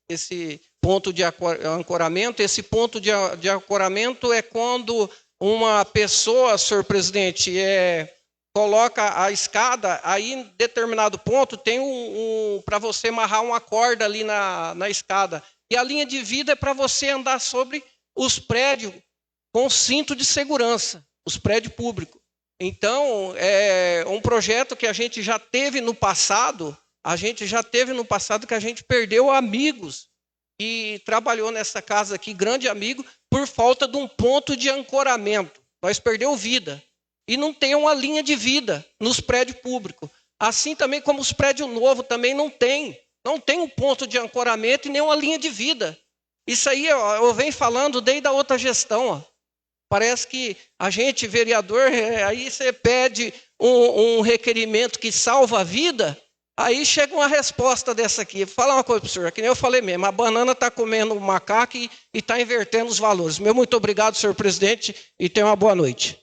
esse ponto de ancoramento. Esse ponto de ancoramento é quando uma pessoa, senhor presidente, coloca a escada, aí em determinado ponto tem para você amarrar uma corda ali na escada. E a linha de vida é para você andar sobre os prédios com cinto de segurança, os prédios públicos. Então, é um projeto que a gente já teve no passado, que a gente perdeu amigos e trabalhou nessa casa aqui, grande amigo, por falta de um ponto de ancoramento. Nós perdemos vida. E não tem uma linha de vida nos prédios públicos. Assim também como os prédios novos também não tem. Não tem um ponto de ancoramento e nem uma linha de vida. Isso aí eu venho falando desde a outra gestão. Ó. Parece que a gente, vereador, aí você pede um requerimento que salva a vida, aí chega uma resposta dessa aqui. Vou falar uma coisa para o senhor, que nem eu falei mesmo, a banana está comendo o macaco e está invertendo os valores. Meu muito obrigado, senhor presidente, e tenha uma boa noite.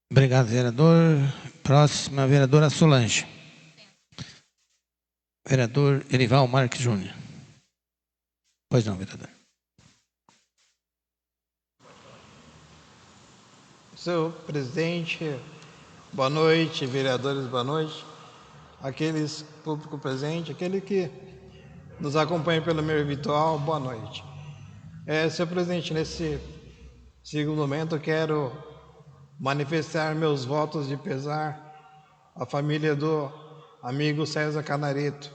Obrigado, vereador. Próxima, vereadora Solange. Vereador Erival Marques Júnior. Pois não, vereador. Senhor presidente, boa noite, vereadores, boa noite. Aqueles público presente, aquele que nos acompanha pelo meio virtual, boa noite. Senhor presidente, nesse segundo momento eu quero manifestar meus votos de pesar à família do amigo César Canareto,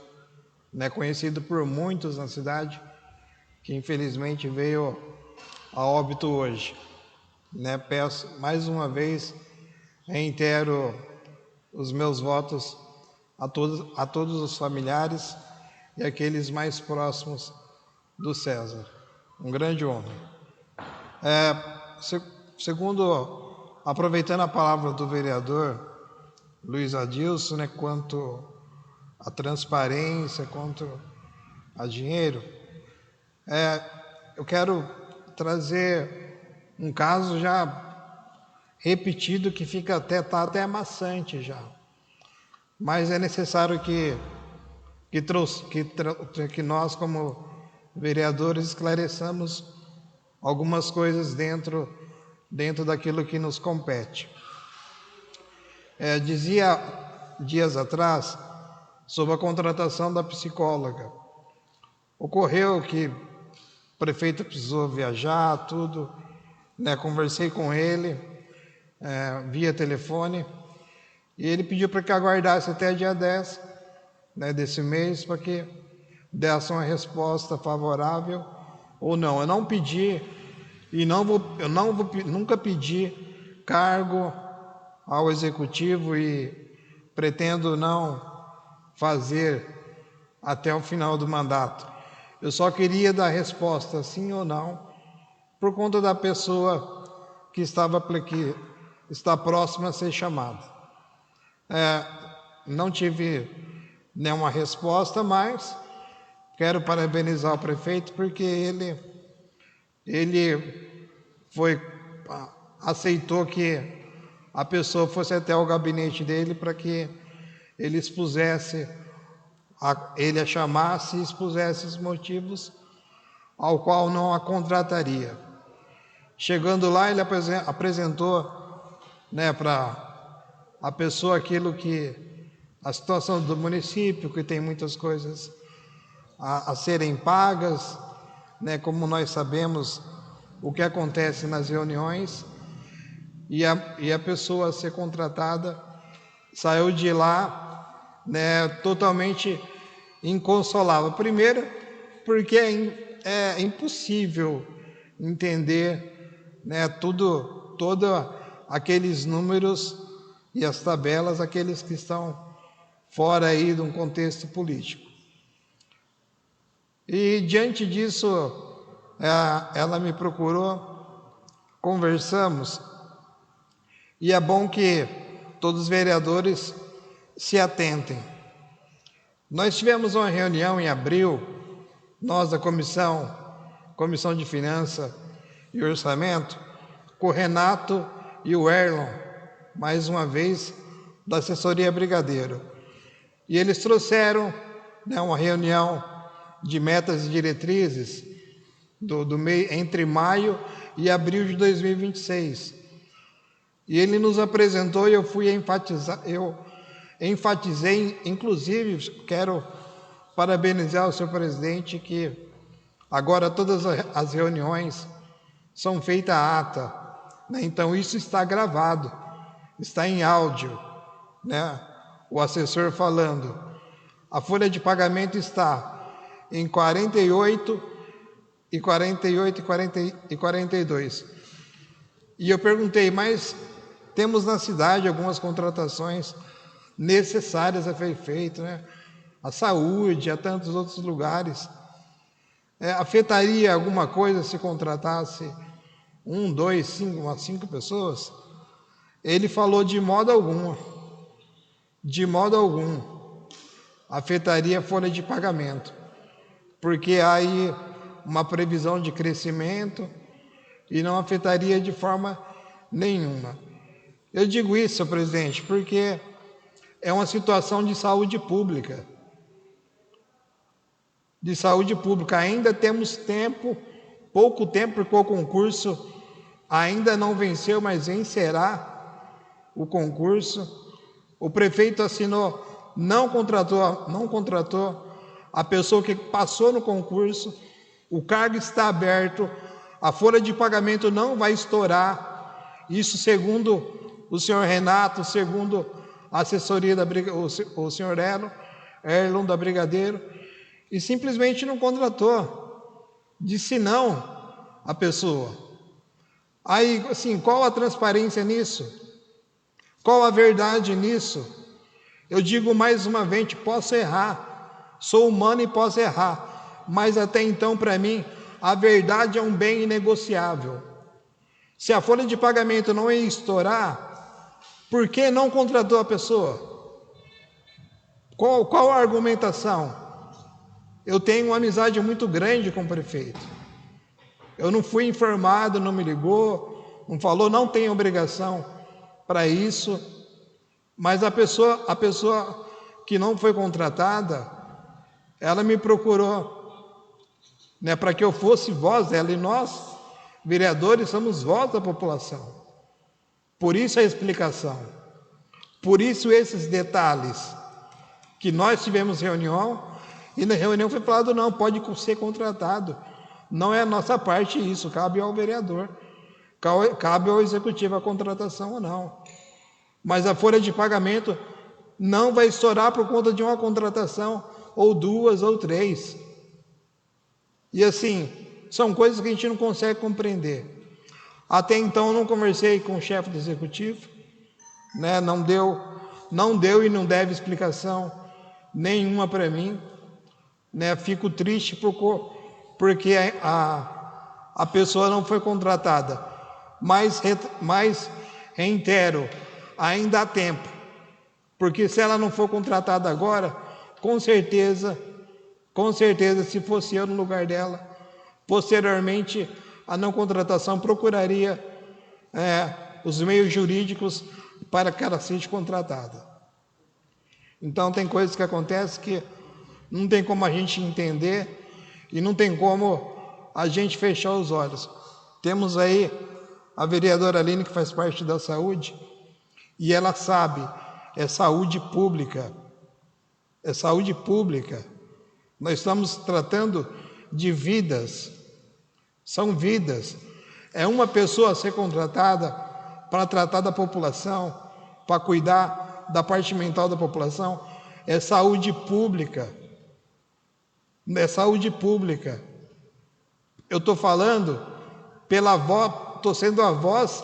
conhecido por muitos na cidade, que infelizmente veio a óbito hoje. Peço mais uma vez, reitero os meus votos a todos os familiares e aqueles mais próximos do César. Um grande homem. Segundo, aproveitando a palavra do vereador, Luiz Adilson, né, quanto a transparência, quanto a dinheiro. Eu quero trazer um caso já repetido que tá até maçante já. Mas é necessário que nós, como vereadores, esclareçamos algumas coisas dentro daquilo que nos compete. Dizia dias atrás sobre a contratação da psicóloga. Ocorreu que o prefeito precisou viajar, tudo, né? Conversei com ele via telefone e ele pediu para que aguardasse até dia 10, né, desse mês, para que desse uma resposta favorável ou não. Eu não pedi e nunca pedi cargo ao executivo e pretendo não fazer até o final do mandato. Eu só queria dar resposta sim ou não, por conta da pessoa que está próxima a ser chamada. Não tive nenhuma resposta, mas quero parabenizar o prefeito porque ele aceitou que a pessoa fosse até o gabinete dele para que ele a chamasse e expusesse os motivos ao qual não a contrataria. Chegando lá, ele apresentou, né, para a pessoa a situação do município, que tem muitas coisas a serem pagas, né, como nós sabemos o que acontece nas reuniões, e a pessoa a ser contratada saiu de lá, né, totalmente inconsolável. Primeiro, porque é impossível entender, né, todos aqueles números e as tabelas, aqueles que estão fora aí de um contexto político. E diante disso, ela me procurou, conversamos, e é bom que todos os vereadores se atentem. Nós tivemos uma reunião em abril, nós da Comissão de Finanças e Orçamento, com o Renato e o Erlon, mais uma vez, da assessoria Brigadeiro. E eles trouxeram, né, uma reunião de metas e diretrizes entre maio e abril de 2026. E ele nos apresentou e eu enfatizei, inclusive, quero parabenizar o senhor presidente, que agora todas as reuniões são feitas à ata, né? Então isso está gravado, está em áudio, né? O assessor falando, a folha de pagamento está em 48 e 48 e 42. E eu perguntei, mas temos na cidade algumas contratações necessárias a ser feito, né? A saúde, a tantos outros lugares. Afetaria alguma coisa se contratasse 1, 2, 5 pessoas? Ele falou de modo algum afetaria a folha de pagamento, porque há aí uma previsão de crescimento e não afetaria de forma nenhuma. Eu digo isso, senhor presidente, porque é uma situação de saúde pública. Ainda temos tempo, pouco tempo, porque o concurso ainda não venceu, mas vencerá o concurso. O prefeito assinou, não contratou a pessoa que passou no concurso, o cargo está aberto, a folha de pagamento não vai estourar. Isso segundo o senhor Renato, segundo a assessoria o senhor Erlon da Brigadeiro, e simplesmente não contratou, disse não a pessoa. Aí, assim, qual a transparência nisso? Qual a verdade nisso? Eu digo mais uma vez, posso errar, sou humano e posso errar, mas até então, para mim, a verdade é um bem inegociável. Se a folha de pagamento não ia estourar, Por que não contratou a pessoa? Qual a argumentação? Eu tenho uma amizade muito grande com o prefeito. Eu não fui informado, não me ligou, não falou, não tem obrigação para isso. Mas a pessoa que não foi contratada, ela me procurou, né, para que eu fosse voz dela. E nós, vereadores, somos voz da população. Por isso a explicação. Por isso esses detalhes. Que nós tivemos reunião, e na reunião foi falado, não, pode ser contratado. Não é a nossa parte isso, cabe ao vereador. Cabe ao executivo a contratação ou não. Mas a folha de pagamento não vai estourar por conta de uma contratação, ou 2 ou 3. E assim, são coisas que a gente não consegue compreender. Até então eu não conversei com o chefe do executivo, né? Não deu e não deve explicação nenhuma para mim, né? Fico triste porque a pessoa não foi contratada. Mas reitero, ainda há tempo, porque se ela não for contratada agora, com certeza, se fosse eu no lugar dela, posteriormente a não contratação procuraria os meios jurídicos para que ela seja contratada. Então tem coisas que acontecem que não tem como a gente entender e não tem como a gente fechar os olhos. Temos aí a vereadora Aline, que faz parte da saúde, e ela sabe, é saúde pública. É saúde pública. Nós estamos tratando de vidas. São vidas. É uma pessoa a ser contratada para tratar da população, para cuidar da parte mental da população. É saúde pública. É saúde pública. Eu estou falando pela voz, estou sendo a voz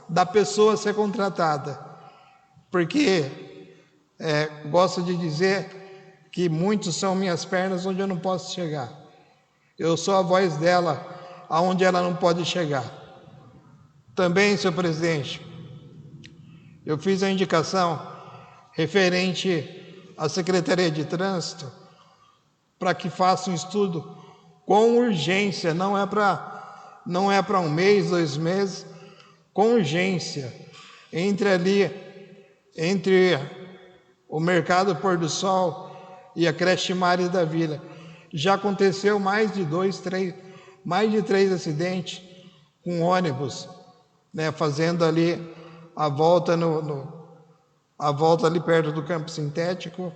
da pessoa a ser contratada. Porque gosto de dizer que muitos são minhas pernas onde eu não posso chegar. Eu sou a voz dela aonde ela não pode chegar. Também, senhor presidente, eu fiz a indicação referente à Secretaria de Trânsito para que faça um estudo com urgência, não é para 1 mês, 2 meses, com urgência, entre o Mercado Pôr do Sol e a creche Mares da Vila. Já aconteceu mais de 3 acidentes com ônibus, né, fazendo ali a volta a volta ali perto do campo sintético,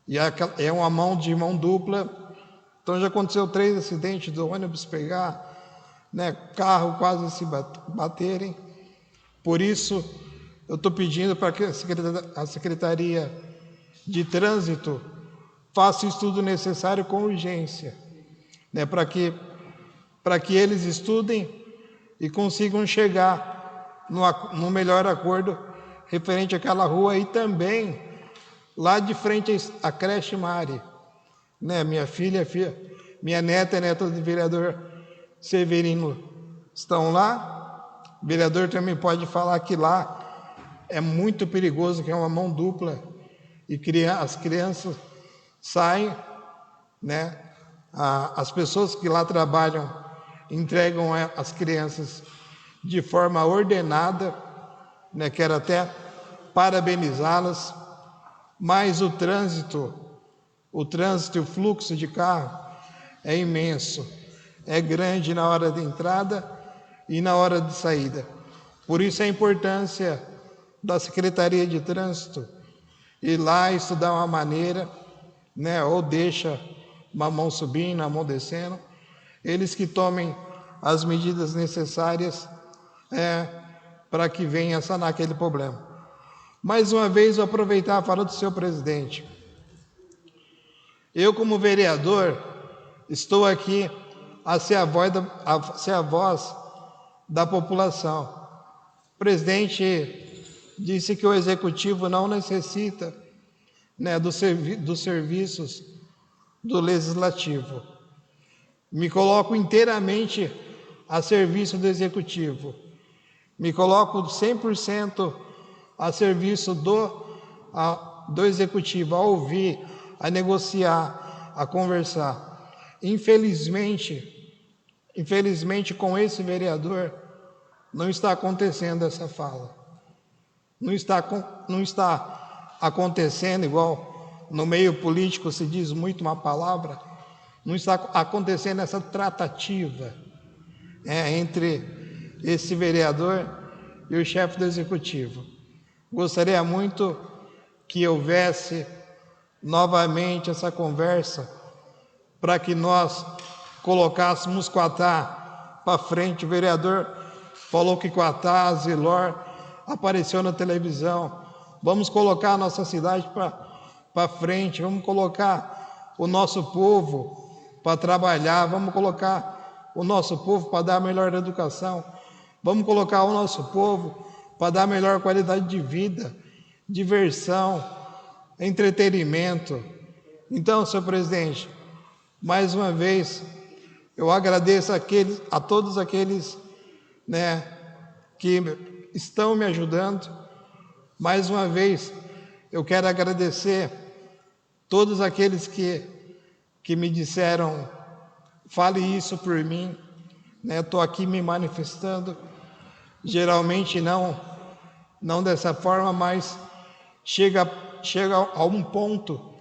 e é uma mão dupla. Então já aconteceu 3 acidentes do ônibus pegar, né, carro quase se baterem. Por isso eu estou pedindo para que a Secretaria de Trânsito faça o estudo necessário com urgência, né, para que eles estudem e consigam chegar no melhor acordo referente àquela rua e também lá de frente à creche Mari, né, minha neta e neta do vereador Severino estão lá. O vereador também pode falar que lá é muito perigoso, que é uma mão dupla e as crianças saem, né? As pessoas que lá trabalham entregam as crianças de forma ordenada, né? Quero até parabenizá-las, mas o trânsito e o fluxo de carro é imenso, é grande na hora de entrada e na hora de saída. Por isso a importância da Secretaria de Trânsito ir lá estudar uma maneira, né, ou deixa uma mão subindo, a mão descendo, eles que tomem as medidas necessárias para que venha sanar aquele problema. Mais uma vez, vou aproveitar e falar do senhor presidente. Eu, como vereador, estou aqui a ser a voz da população. O presidente disse que o executivo não necessita, né, dos serviços do legislativo. Me coloco inteiramente a serviço do executivo. Me coloco 100% a serviço do Executivo, a ouvir, a negociar, a conversar. Infelizmente, com esse vereador, não está acontecendo essa fala. Não está acontecendo, igual no meio político se diz muito uma palavra, não está acontecendo essa tratativa entre esse vereador e o chefe do Executivo. Gostaria muito que houvesse novamente essa conversa para que nós colocássemos Quatá para frente. O vereador falou que Quatá, Zilor, apareceu na televisão. Vamos colocar a nossa cidade para frente, vamos colocar o nosso povo para trabalhar, vamos colocar o nosso povo para dar a melhor educação, vamos colocar o nosso povo para dar a melhor qualidade de vida, diversão, entretenimento. Então, senhor presidente, mais uma vez, eu agradeço a todos aqueles, que estão me ajudando. Mais uma vez, eu quero agradecer todos aqueles que me disseram, fale isso por mim, estou aqui me manifestando, geralmente não dessa forma, mas chega a um ponto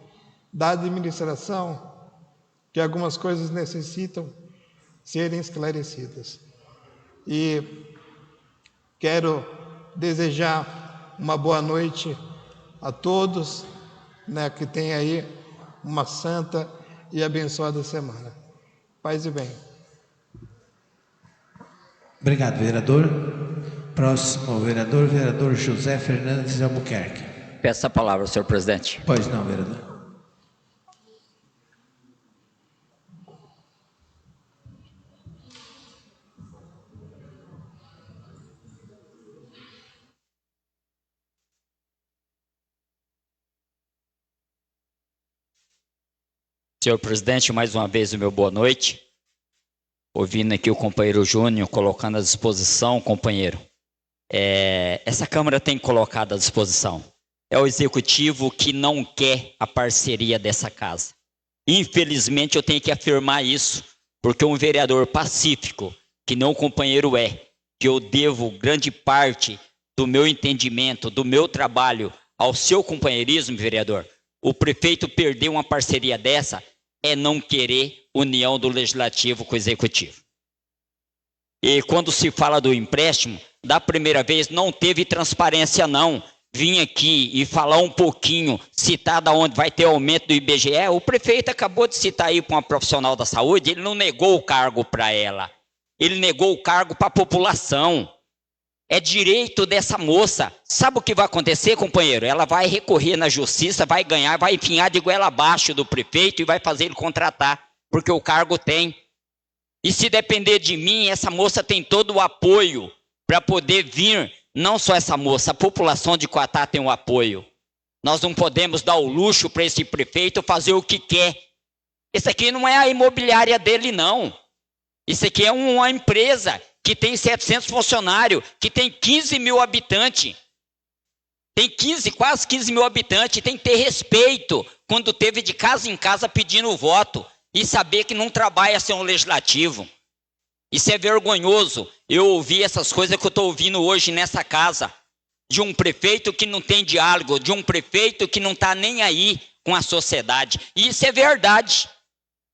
da administração que algumas coisas necessitam serem esclarecidas. E quero desejar uma boa noite a todos, que tenham aí uma santa e abençoada semana. Paz e bem. Obrigado, vereador. Próximo vereador José Fernandes Albuquerque. Peço a palavra, senhor presidente. Pois não, vereador. Senhor presidente, mais uma vez o meu boa noite. Ouvindo aqui o companheiro Júnior colocando à disposição, companheiro. Essa Câmara tem colocado à disposição. É o Executivo que não quer a parceria dessa casa. Infelizmente eu tenho que afirmar isso, porque um vereador pacífico, que não o companheiro que eu devo grande parte do meu entendimento, do meu trabalho ao seu companheirismo, vereador, o prefeito perder uma parceria dessa é não querer união do Legislativo com o Executivo. E quando se fala do empréstimo, da primeira vez não teve transparência não. Vim aqui e falar um pouquinho, citar da onde vai ter aumento do IBGE. O prefeito acabou de citar aí para uma profissional da saúde, ele não negou o cargo para ela. Ele negou o cargo para a população. É direito dessa moça. Sabe o que vai acontecer, companheiro? Ela vai recorrer na justiça, vai ganhar, vai enfiar de goela abaixo do prefeito e vai fazer ele contratar, porque o cargo tem. E se depender de mim, essa moça tem todo o apoio para poder vir. Não só essa moça, a população de Quatá tem o apoio. Nós não podemos dar o luxo para esse prefeito fazer o que quer. Esse aqui não é a imobiliária dele, não. Isso aqui é uma empresa que tem 700 funcionários, que tem 15 mil habitantes. Tem quase 15 mil habitantes. Tem que ter respeito quando teve de casa em casa pedindo voto e saber que não trabalha sem um legislativo. Isso é vergonhoso. Eu ouvi essas coisas que eu estou ouvindo hoje nessa casa, de um prefeito que não tem diálogo, de um prefeito que não está nem aí com a sociedade. E isso é verdade.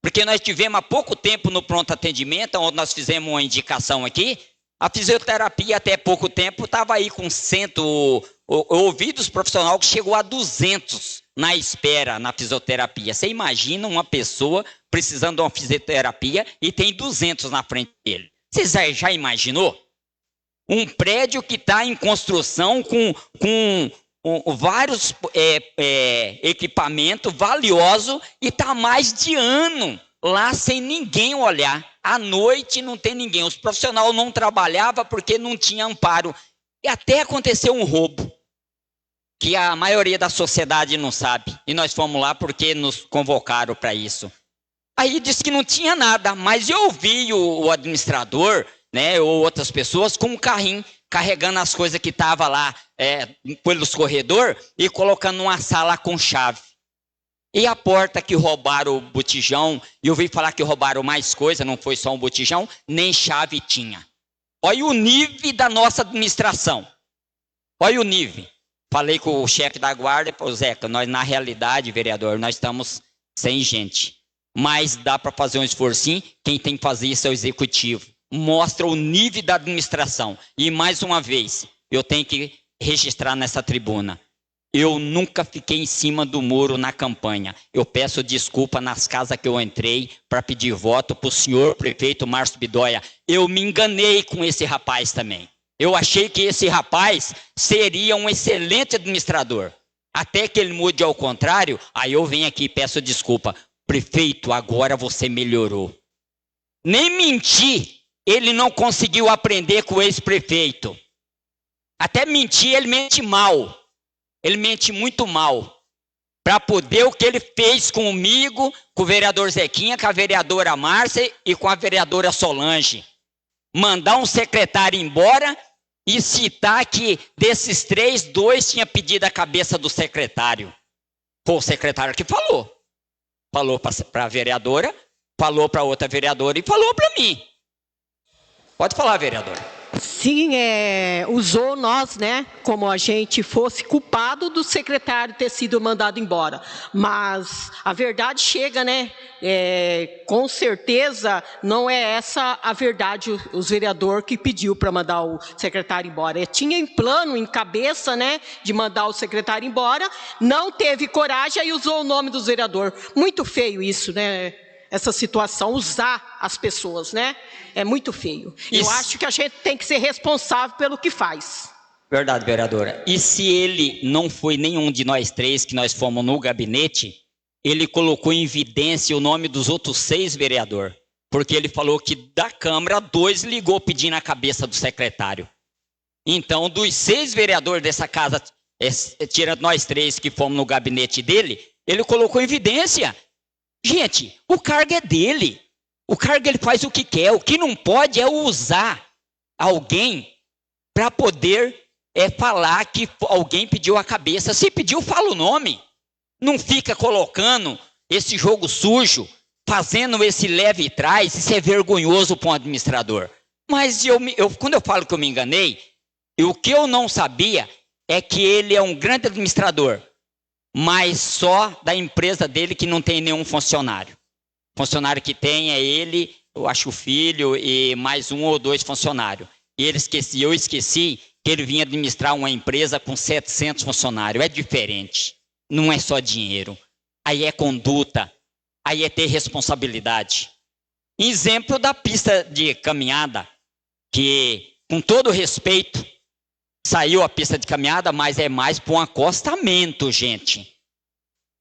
Porque nós tivemos há pouco tempo no pronto atendimento, onde nós fizemos uma indicação aqui, a fisioterapia até pouco tempo estava aí com 100, eu ouvi dos profissionais que chegou a 200 na espera na fisioterapia. Você imagina uma pessoa precisando de uma fisioterapia e tem 200 na frente dele. Você já imaginou? Um prédio que está em construção com vários equipamentos valiosos e está há mais de ano lá sem ninguém olhar. À noite não tem ninguém. Os profissionais não trabalhavam porque não tinha amparo. E até aconteceu um roubo, que a maioria da sociedade não sabe. E nós fomos lá porque nos convocaram para isso. Aí disse que não tinha nada, mas eu vi o administrador, ou outras pessoas com um carrinho carregando as coisas que estavam lá pelos corredores e colocando numa sala com chave. E a porta que roubaram o botijão, e eu ouvi falar que roubaram mais coisa, não foi só um botijão, nem chave tinha. Olha o nível da nossa administração. Olha o nível. Falei com o chefe da guarda, pô, Zeca, nós na realidade, vereador, nós estamos sem gente. Mas dá para fazer um esforcinho, quem tem que fazer isso é o executivo. Mostra o nível da administração. E mais uma vez, eu tenho que registrar nessa tribuna. Eu nunca fiquei em cima do muro na campanha. Eu peço desculpa nas casas que eu entrei para pedir voto para o senhor prefeito Márcio Bidóia. Eu me enganei com esse rapaz também. Eu achei que esse rapaz seria um excelente administrador. Até que ele mude ao contrário, aí eu venho aqui e peço desculpa. Prefeito, agora você melhorou. Nem mentir, ele não conseguiu aprender com o ex-prefeito. Até mentir, ele mente mal. Ele mente muito mal. Para poder o que ele fez comigo, com o vereador Zequinha, com a vereadora Márcia e com a vereadora Solange. Mandar um secretário embora e citar que desses 3, 2 tinha pedido a cabeça do secretário. Foi o secretário que falou. Falou para a vereadora, falou para outra vereadora e falou para mim. Pode falar, vereadora. Sim, usou nós, né, como a gente fosse culpado do secretário ter sido mandado embora. Mas a verdade chega, né, com certeza não é essa a verdade, os vereadores que pediu para mandar o secretário embora. Tinha em plano, em cabeça, né, de mandar o secretário embora, não teve coragem e usou o nome dos vereadores. Muito feio isso, né? Essa situação, usar as pessoas, né? É muito feio. Eu acho que a gente tem que ser responsável pelo que faz. Verdade, vereadora. E se ele não foi nenhum de nós 3 que nós fomos no gabinete, ele colocou em evidência o nome dos outros 6 vereadores. Porque ele falou que da Câmara, 2 ligou pedindo a cabeça do secretário. Então, dos 6 vereadores dessa casa, tirando nós 3 que fomos no gabinete dele, ele colocou em evidência. Gente, o cargo é dele. O cargo ele faz o que quer. O que não pode é usar alguém para poder falar que alguém pediu a cabeça. Se pediu, fala o nome. Não fica colocando esse jogo sujo, fazendo esse leve e trás. Isso é vergonhoso para um administrador. Mas quando eu falo que eu me enganei, o que eu não sabia é que ele é um grande administrador, mas só da empresa dele que não tem nenhum funcionário. O funcionário que tem é ele, eu acho o filho e mais 1 ou 2 funcionários. E eu esqueci que ele vinha administrar uma empresa com 700 funcionários. É diferente. Não é só dinheiro. Aí é conduta. Aí é ter responsabilidade. Exemplo da pista de caminhada, que com todo respeito, saiu a pista de caminhada, mas é mais para um acostamento, gente.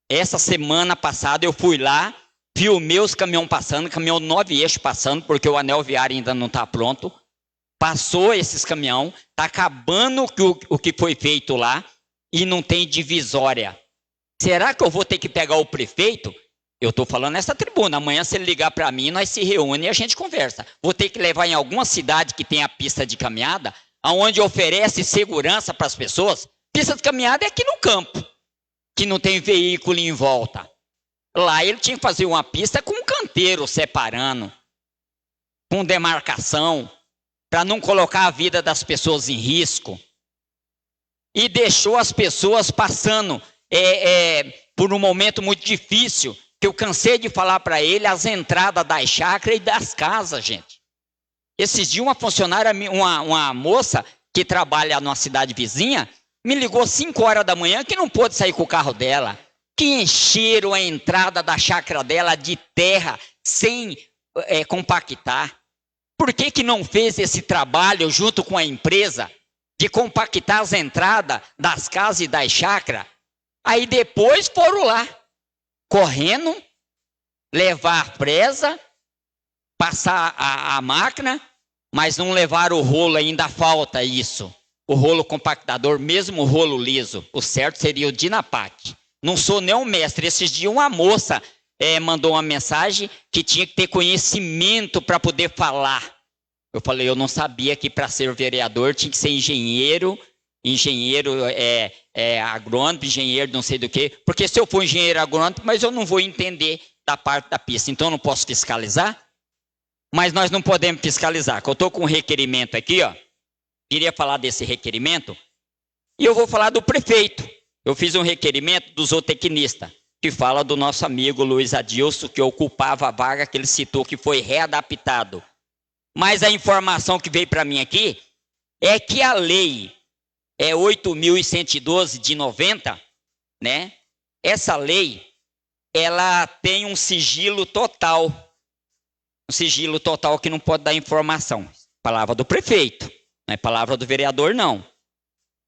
Essa semana passada eu fui lá, filmei os caminhões passando, caminhão 9 eixos passando, porque o anel viário ainda não está pronto. Passou esses caminhões, está acabando o que foi feito lá e não tem divisória. Será que eu vou ter que pegar o prefeito? Eu estou falando nessa tribuna. Amanhã, se ele ligar para mim, nós se reúne e a gente conversa. Vou ter que levar em alguma cidade que tenha pista de caminhada, onde oferece segurança para as pessoas. Pista de caminhada é aqui no campo, que não tem veículo em volta. Lá ele tinha que fazer uma pista com um canteiro separando, com demarcação, para não colocar a vida das pessoas em risco. E deixou as pessoas passando por um momento muito difícil, que eu cansei de falar para ele, as entradas das chácaras e das casas, gente. Esses dias uma funcionária, uma moça que trabalha numa cidade vizinha, me ligou 5 horas da manhã que não pôde sair com o carro dela, que encheram a entrada da chácara dela de terra sem compactar. Por que não fez esse trabalho junto com a empresa de compactar as entradas das casas e das chácaras? Aí depois foram lá, correndo, levar a presa, passar a máquina, mas não levaram o rolo, ainda falta isso. O rolo compactador, mesmo o rolo liso, o certo seria o Dinapac. Não sou nem um mestre. Esses dias uma moça mandou uma mensagem que tinha que ter conhecimento para poder falar. Eu falei, eu não sabia que para ser vereador tinha que ser engenheiro agrônomo, engenheiro não sei do que, porque se eu for engenheiro agrônomo, mas eu não vou entender da parte da pista, então eu não posso fiscalizar? Mas nós não podemos fiscalizar, que eu estou com um requerimento aqui, ó, queria falar desse requerimento, e eu vou falar do prefeito. Eu fiz um requerimento do zootecnista, que fala do nosso amigo Luiz Adilson, que ocupava a vaga que ele citou, que foi readaptado. Mas a informação que veio para mim aqui é que a lei 8.112 de 90, né? Essa lei, ela tem um sigilo total que não pode dar informação. Palavra do prefeito, não é palavra do vereador, não.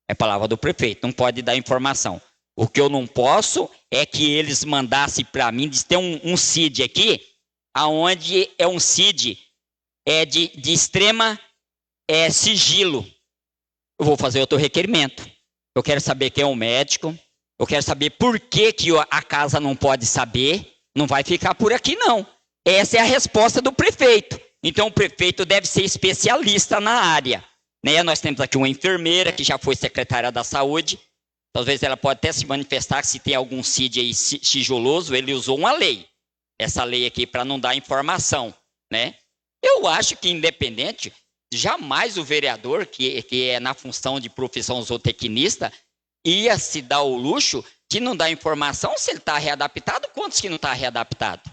É palavra do prefeito, não pode dar informação. O que eu não posso é que eles mandassem para mim, tem um CID aqui, aonde é um CID de extrema sigilo. Eu vou fazer outro requerimento. Eu quero saber quem é o médico, eu quero saber por que a casa não pode saber, não vai ficar por aqui não. Essa é a resposta do prefeito. Então o prefeito deve ser especialista na área. Né? Nós temos aqui uma enfermeira que já foi secretária da saúde, talvez ela pode até se manifestar que se tem algum CID aí sigiloso, ele usou uma lei. Essa lei aqui para não dar informação, né? Eu acho que independente, jamais o vereador, que é na função de profissão zootecnista, ia se dar o luxo de não dar informação se ele está readaptado, quantos que não está readaptado?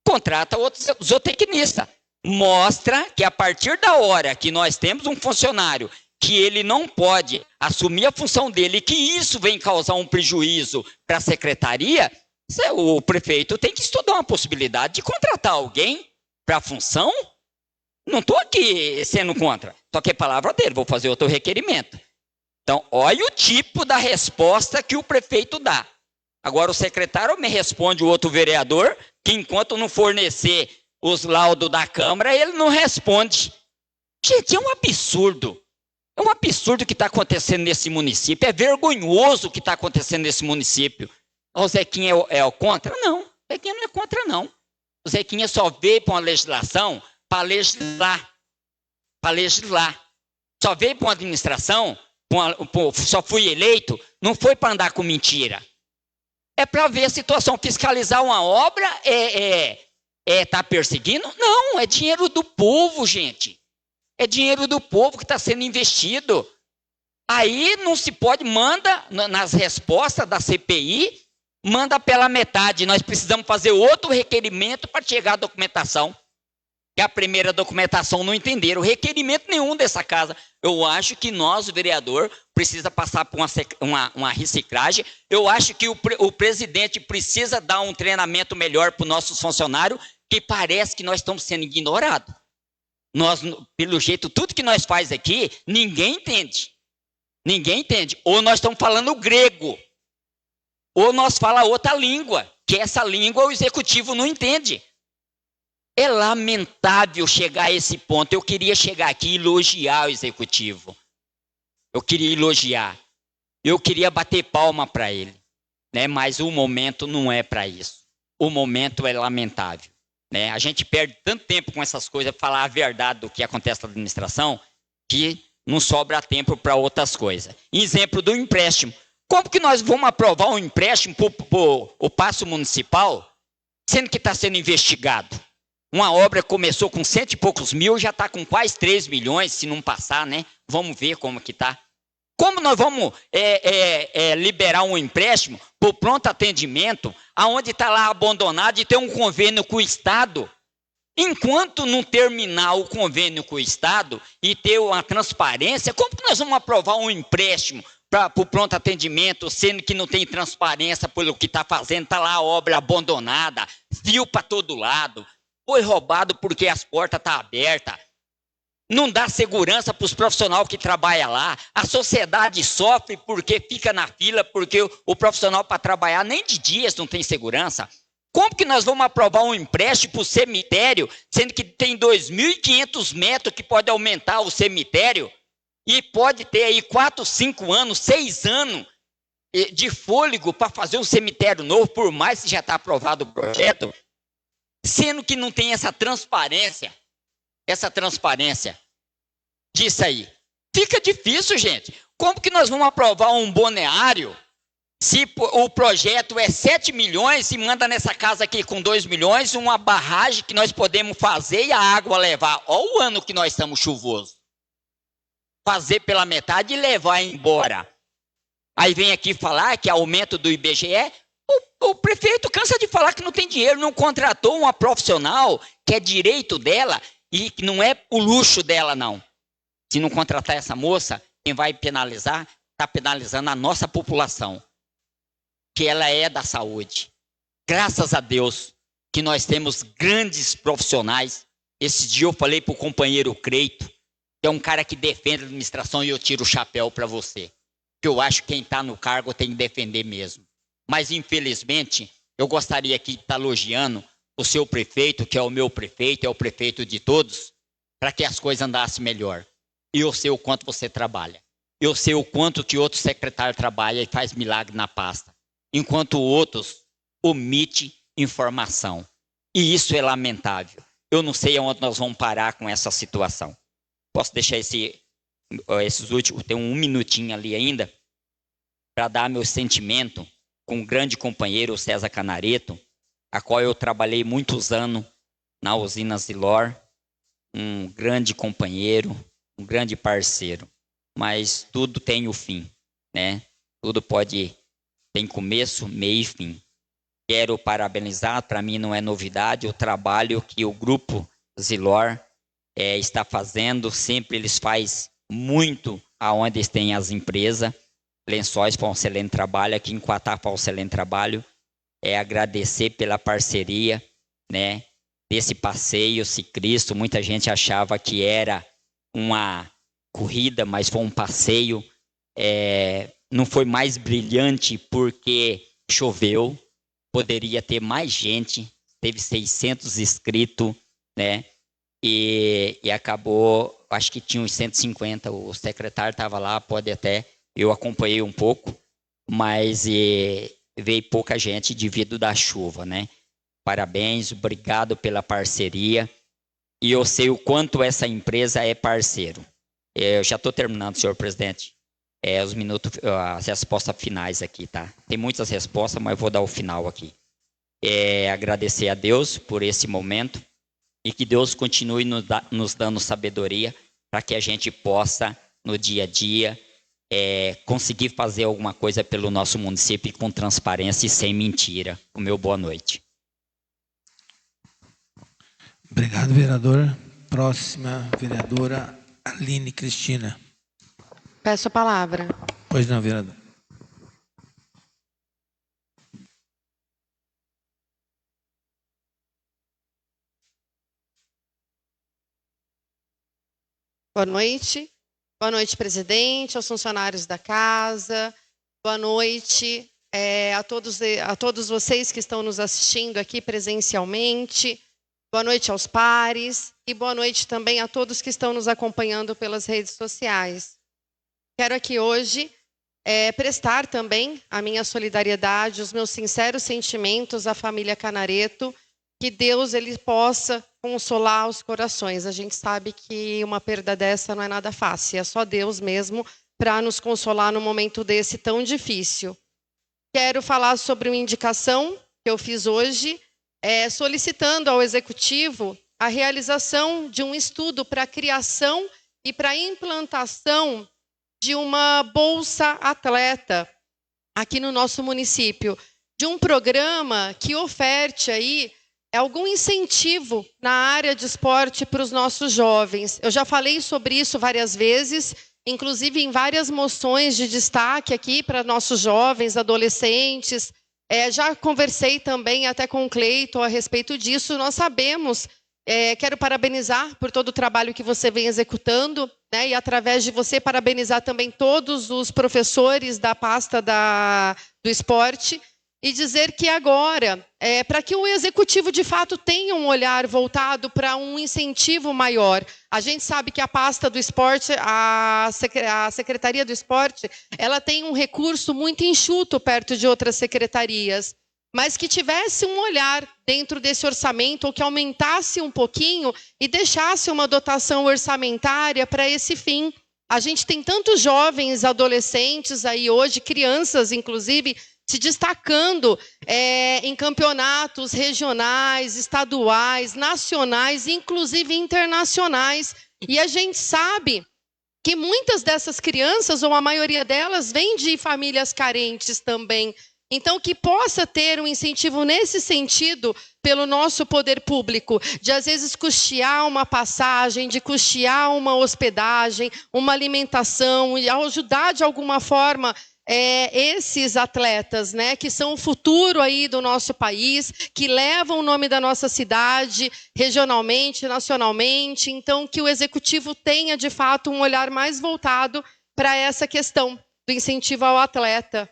Contrata outro zootecnista. Mostra que a partir da hora que nós temos um funcionário que ele não pode assumir a função dele, que isso vem causar um prejuízo para a secretaria, o prefeito tem que estudar uma possibilidade de contratar alguém para a função. Não estou aqui sendo contra, só que é palavra dele, vou fazer outro requerimento. Então, olha o tipo da resposta que o prefeito dá. Agora o secretário me responde o outro vereador, que enquanto não fornecer os laudos da Câmara, ele não responde. Gente, é um absurdo. É um absurdo o que está acontecendo nesse município. É vergonhoso o que está acontecendo nesse município. O Zequinha é o contra? Não, o Zequinha não é contra, não. O Zequinha só veio para uma legislação para legislar. Para legislar. Só veio para uma administração, só fui eleito, não foi para andar com mentira. É para ver a situação. Fiscalizar uma obra tá perseguindo? Não, é dinheiro do povo, gente. É dinheiro do povo que está sendo investido. Aí não se pode, manda nas respostas da CPI, manda pela metade. Nós precisamos fazer outro requerimento para chegar à documentação. Que a primeira documentação não entenderam requerimento nenhum dessa casa. Eu acho que nós, o vereador, precisa passar por uma reciclagem. Eu acho que o presidente precisa dar um treinamento melhor para os nossos funcionários, que parece que nós estamos sendo ignorados. Nós, pelo jeito, tudo que nós faz aqui, ninguém entende. Ninguém entende. Ou nós estamos falando grego, ou nós falamos outra língua, que essa língua o executivo não entende. É lamentável chegar a esse ponto. Eu queria chegar aqui e elogiar o executivo. Eu queria elogiar. Eu queria bater palma para ele. Né? Mas o momento não é para isso. O momento é lamentável. Né? A gente perde tanto tempo com essas coisas, falar a verdade do que acontece na administração, que não sobra tempo para outras coisas. Exemplo do empréstimo. Como que nós vamos aprovar um empréstimo para o Paço Municipal, sendo que está sendo investigado? Uma obra começou com 100 e poucos mil, já está com quase 3 milhões, se não passar, né? Vamos ver como que está. Como nós vamos liberar um empréstimo por pronto atendimento, aonde está lá abandonado e tem um convênio com o Estado? Enquanto não terminar o convênio com o Estado e ter uma transparência, como que nós vamos aprovar um empréstimo para o pronto atendimento, sendo que não tem transparência pelo que está fazendo? Está lá a obra abandonada, fio para todo lado, foi roubado porque as portas estão abertas. Não dá segurança para os profissionais que trabalham lá. A sociedade sofre porque fica na fila, porque o profissional para trabalhar nem de dias não tem segurança. Como que nós vamos aprovar um empréstimo para o cemitério, sendo que tem 2.500 metros que pode aumentar o cemitério e pode ter aí 4, 5 anos, 6 anos de fôlego para fazer um cemitério novo, por mais que já está aprovado o projeto, sendo que não tem essa transparência. essa transparência disso aí? Fica difícil, gente. Como que nós vamos aprovar um balneário se o projeto é 7 milhões e manda nessa casa aqui com 2 milhões, uma barragem que nós podemos fazer e a água levar? Olha o ano que nós estamos chuvoso. Fazer pela metade e levar embora. Aí vem aqui falar que aumento do IBGE. O prefeito cansa de falar que não tem dinheiro, não contratou uma profissional que é direito dela e que não é o luxo dela, não. Se não contratar essa moça, quem vai penalizar, está penalizando a nossa população, que ela é da saúde. Graças a Deus que nós temos grandes profissionais. Esse dia eu falei para o companheiro Creito, que é um cara que defende a administração, e eu tiro o chapéu para você. Que eu acho que quem está no cargo tem que defender mesmo. Mas, infelizmente, eu gostaria aqui de estar elogiando o seu prefeito, que é o meu prefeito, é o prefeito de todos, para que as coisas andassem melhor. E eu sei o quanto você trabalha. Eu sei o quanto que outro secretário trabalha e faz milagre na pasta, enquanto outros omitem informação. E isso é lamentável. Eu não sei aonde nós vamos parar com essa situação. Posso deixar esses últimos, tem um minutinho ali ainda, para dar meu sentimento com um grande companheiro, o César Canareto, a qual eu trabalhei muitos anos na usina Zilor, um grande companheiro, um grande parceiro. Mas tudo tem o fim, né? Tudo tem começo, meio e fim. Quero parabenizar, para mim não é novidade, o trabalho que o grupo Zilor está fazendo. Sempre eles fazem muito aonde eles têm as empresas. Lençóis faz um excelente trabalho, aqui em Quatá faz um excelente trabalho. Agradecer pela parceria, né, desse passeio ciclista. Muita gente achava que era uma corrida, mas foi um passeio. Não foi mais brilhante porque choveu. Poderia ter mais gente, teve 600 inscritos, né? E acabou, acho que tinha uns 150, o secretário estava lá, pode até, eu acompanhei um pouco, mas veio pouca gente devido da chuva, né? Parabéns, obrigado pela parceria, e eu sei o quanto essa empresa é parceiro. Eu já estou terminando, senhor presidente, os minutos, as respostas finais aqui, tá? Tem muitas respostas, mas eu vou dar o final aqui. Agradecer a Deus por esse momento, e que Deus continue nos dando sabedoria para que a gente possa, no dia a dia, conseguir fazer alguma coisa pelo nosso município com transparência e sem mentira. O meu boa noite. Obrigado, vereador. Próxima vereadora, Aline Cristina. Peço a palavra. Pois não, vereador. Boa noite. Boa noite, presidente, aos funcionários da casa. Boa noite a todos vocês que estão nos assistindo aqui presencialmente. Boa noite aos pares e boa noite também a todos que estão nos acompanhando pelas redes sociais. Quero aqui hoje prestar também a minha solidariedade, os meus sinceros sentimentos à família Canareto, que Deus ele possa consolar os corações. A gente sabe que uma perda dessa não é nada fácil, é só Deus mesmo para nos consolar num momento desse tão difícil. Quero falar sobre uma indicação que eu fiz hoje, solicitando ao Executivo a realização de um estudo para a criação e para a implantação de uma Bolsa Atleta aqui no nosso município, de um programa que oferte aí algum incentivo na área de esporte para os nossos jovens. Eu já falei sobre isso várias vezes, inclusive em várias moções de destaque aqui para nossos jovens, adolescentes. Já conversei também até com o Cleito a respeito disso. Nós sabemos, quero parabenizar por todo o trabalho que você vem executando, né, e através de você parabenizar também todos os professores da pasta do esporte, e dizer que agora, para que o Executivo de fato tenha um olhar voltado para um incentivo maior. A gente sabe que a pasta do esporte, a Secretaria do Esporte, ela tem um recurso muito enxuto perto de outras secretarias. mas que tivesse um olhar dentro desse orçamento, ou que aumentasse um pouquinho e deixasse uma dotação orçamentária para esse fim. A gente tem tantos jovens, adolescentes aí hoje, crianças inclusive, se destacando em campeonatos regionais, estaduais, nacionais, inclusive internacionais. E a gente sabe que muitas dessas crianças, ou a maioria delas, vem de famílias carentes também. Então, que possa ter um incentivo nesse sentido pelo nosso poder público, de às vezes custear uma passagem, de custear uma hospedagem, uma alimentação, e ajudar de alguma forma esses atletas, né, que são o futuro aí do nosso país, que levam o nome da nossa cidade regionalmente, nacionalmente. Então, que o executivo tenha, de fato, um olhar mais voltado para essa questão do incentivo ao atleta.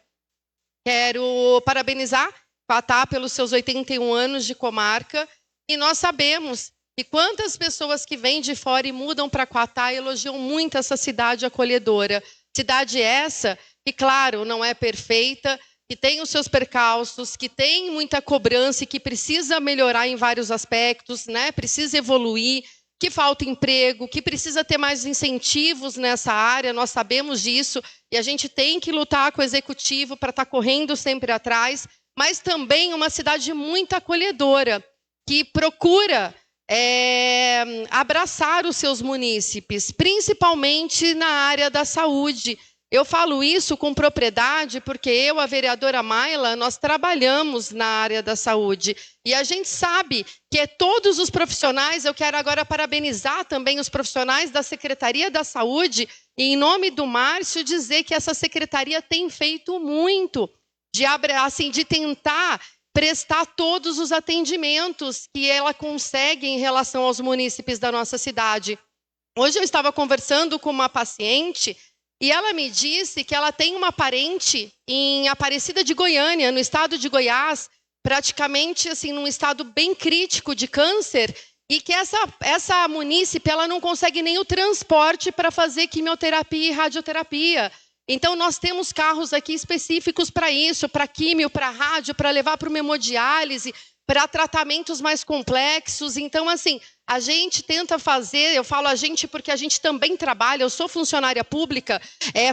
Quero parabenizar a Quatá pelos seus 81 anos de comarca. E nós sabemos que quantas pessoas que vêm de fora e mudam para Quatá elogiam muito essa cidade acolhedora. Cidade essa que, claro, não é perfeita, que tem os seus percalços, que tem muita cobrança e que precisa melhorar em vários aspectos, né? Precisa evoluir, que falta emprego, que precisa ter mais incentivos nessa área, nós sabemos disso, e a gente tem que lutar com o executivo para estar correndo sempre atrás, mas também uma cidade muito acolhedora, que procura abraçar os seus munícipes, principalmente na área da saúde. Eu falo isso com propriedade porque eu, a vereadora Mayla, nós trabalhamos na área da saúde. E a gente sabe que todos os profissionais, eu quero agora parabenizar também os profissionais da Secretaria da Saúde, e em nome do Márcio dizer que essa secretaria tem feito muito, de tentar prestar todos os atendimentos que ela consegue em relação aos munícipes da nossa cidade. Hoje eu estava conversando com uma paciente e ela me disse que ela tem uma parente em Aparecida de Goiânia, no estado de Goiás, praticamente assim, num estado bem crítico de câncer, e que essa munícipe ela não consegue nem o transporte para fazer quimioterapia e radioterapia. Então, nós temos carros aqui específicos para isso, para químio, para rádio, para levar para uma hemodiálise, para tratamentos mais complexos. Então, assim, a gente tenta fazer, eu falo a gente porque a gente também trabalha, eu sou funcionária pública,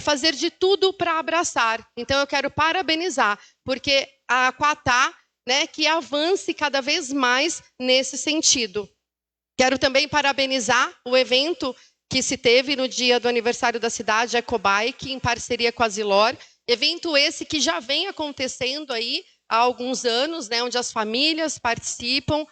fazer de tudo para abraçar. Então, eu quero parabenizar, porque a Quatá, né, que avance cada vez mais nesse sentido. Quero também parabenizar o evento que se teve no dia do aniversário da cidade, Ecobike, em parceria com a Zilor. Evento esse que já vem acontecendo aí há alguns anos, né, onde as famílias participam.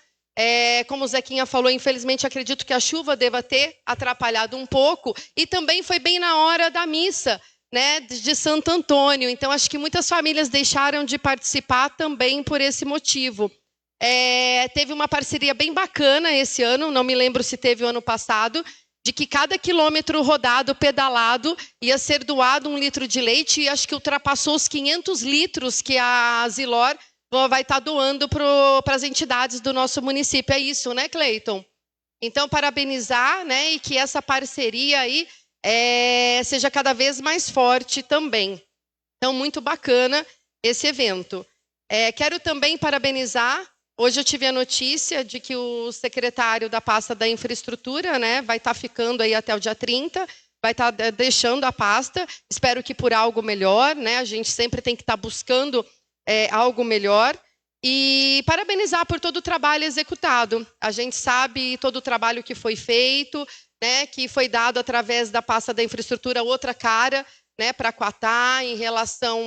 Como o Zequinha falou, infelizmente acredito que a chuva deva ter atrapalhado um pouco. E também foi bem na hora da missa, né, de Santo Antônio. Então, acho que muitas famílias deixaram de participar também por esse motivo. Teve uma parceria bem bacana esse ano, não me lembro se teve o ano passado, de que cada quilômetro rodado, pedalado, ia ser doado 1 litro de leite, e acho que ultrapassou os 500 litros que a Zilor vai estar doando para as entidades do nosso município. É isso, né, Cleiton? Então, parabenizar, né, e que essa parceria aí seja cada vez mais forte também. Então, muito bacana esse evento. Quero também parabenizar. Hoje eu tive a notícia de que o secretário da pasta da infraestrutura, né, vai estar ficando aí até o dia 30, vai estar deixando a pasta. Espero que por algo melhor, né? A gente sempre tem que estar buscando algo melhor. E parabenizar por todo o trabalho executado. A gente sabe todo o trabalho que foi feito, né, que foi dado através da pasta da infraestrutura outra cara, né, para a Quatá em relação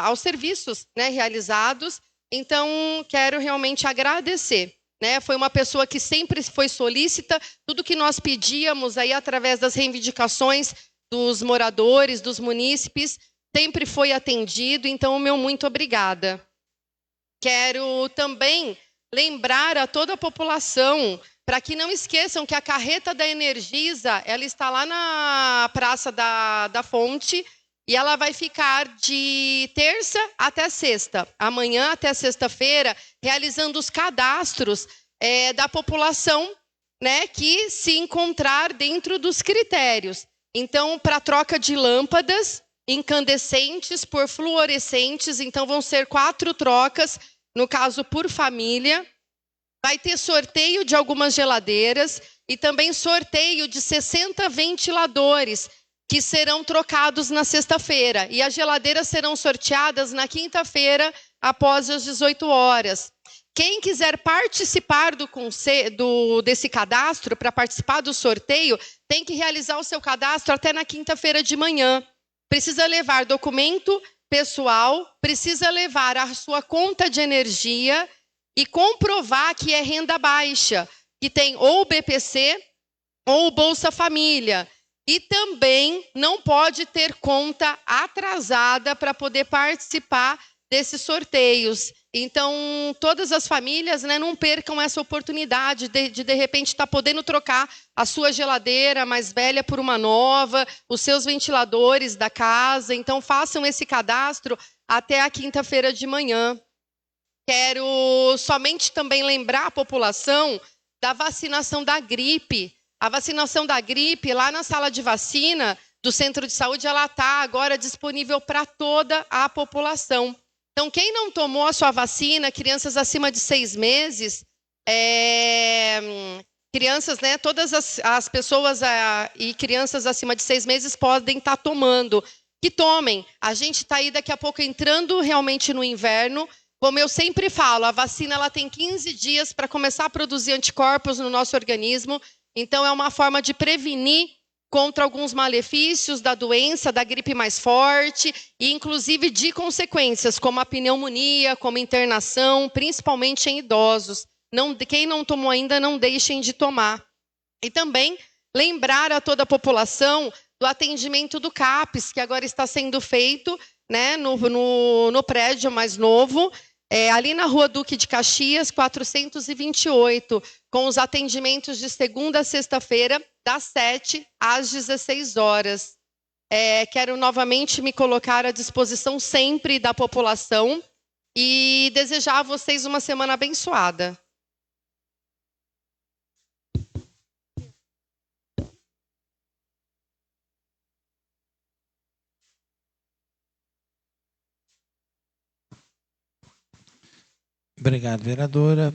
aos serviços, né, realizados. Então, quero realmente agradecer, né? Foi uma pessoa que sempre foi solícita, tudo que nós pedíamos aí através das reivindicações dos moradores, dos munícipes, sempre foi atendido, então o meu muito obrigada. Quero também lembrar a toda a população, para que não esqueçam que a carreta da Energisa, ela está lá na Praça da Fonte, e ela vai ficar de terça até sexta, amanhã até sexta-feira, realizando os cadastros da população, né, que se encontrar dentro dos critérios. Então, para troca de lâmpadas incandescentes por fluorescentes, então vão ser 4 trocas no caso por família. Vai ter sorteio de algumas geladeiras e também sorteio de 60 ventiladores que serão trocados na sexta-feira. E as geladeiras serão sorteadas na quinta-feira, após as 18 horas. Quem quiser participar desse cadastro, para participar do sorteio, tem que realizar o seu cadastro até na quinta-feira de manhã. Precisa levar documento pessoal, precisa levar a sua conta de energia e comprovar que é renda baixa, que tem ou BPC ou Bolsa Família. E também não pode ter conta atrasada para poder participar desses sorteios. Então, todas as famílias, né, não percam essa oportunidade de repente, estar podendo trocar a sua geladeira mais velha por uma nova, os seus ventiladores da casa. Então, façam esse cadastro até a quinta-feira de manhã. Quero somente também lembrar a população da vacinação da gripe. A vacinação da gripe, lá na sala de vacina do centro de saúde, ela está agora disponível para toda a população. Então, quem não tomou a sua vacina, crianças acima de 6 meses, crianças, né, todas as pessoas e crianças acima de 6 meses podem estar tomando. Que tomem. A gente está aí daqui a pouco entrando realmente no inverno. Como eu sempre falo, a vacina ela tem 15 dias para começar a produzir anticorpos no nosso organismo. Então, é uma forma de prevenir contra alguns malefícios da doença, da gripe mais forte, e inclusive de consequências, como a pneumonia, como internação, principalmente em idosos. Quem não tomou ainda, não deixem de tomar. E também lembrar a toda a população do atendimento do CAPES, que agora está sendo feito, né, no prédio mais novo, ali na Rua Duque de Caxias, 428, com os atendimentos de segunda a sexta-feira, das 7 às 16 horas. Quero novamente me colocar à disposição sempre da população e desejar a vocês uma semana abençoada. Obrigado, vereadora.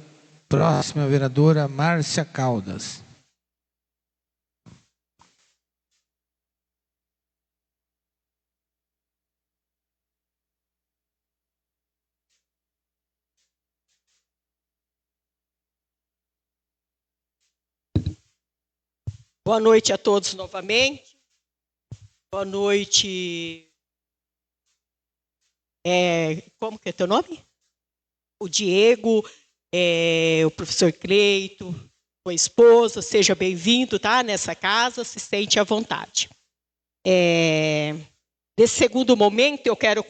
Próxima vereadora, Márcia Caldas. Boa noite a todos novamente. Boa noite. Como que é teu nome? O Diego, o professor Cleito, sua esposa, seja bem-vindo, tá? Nessa casa, se sente à vontade. Nesse segundo momento, eu quero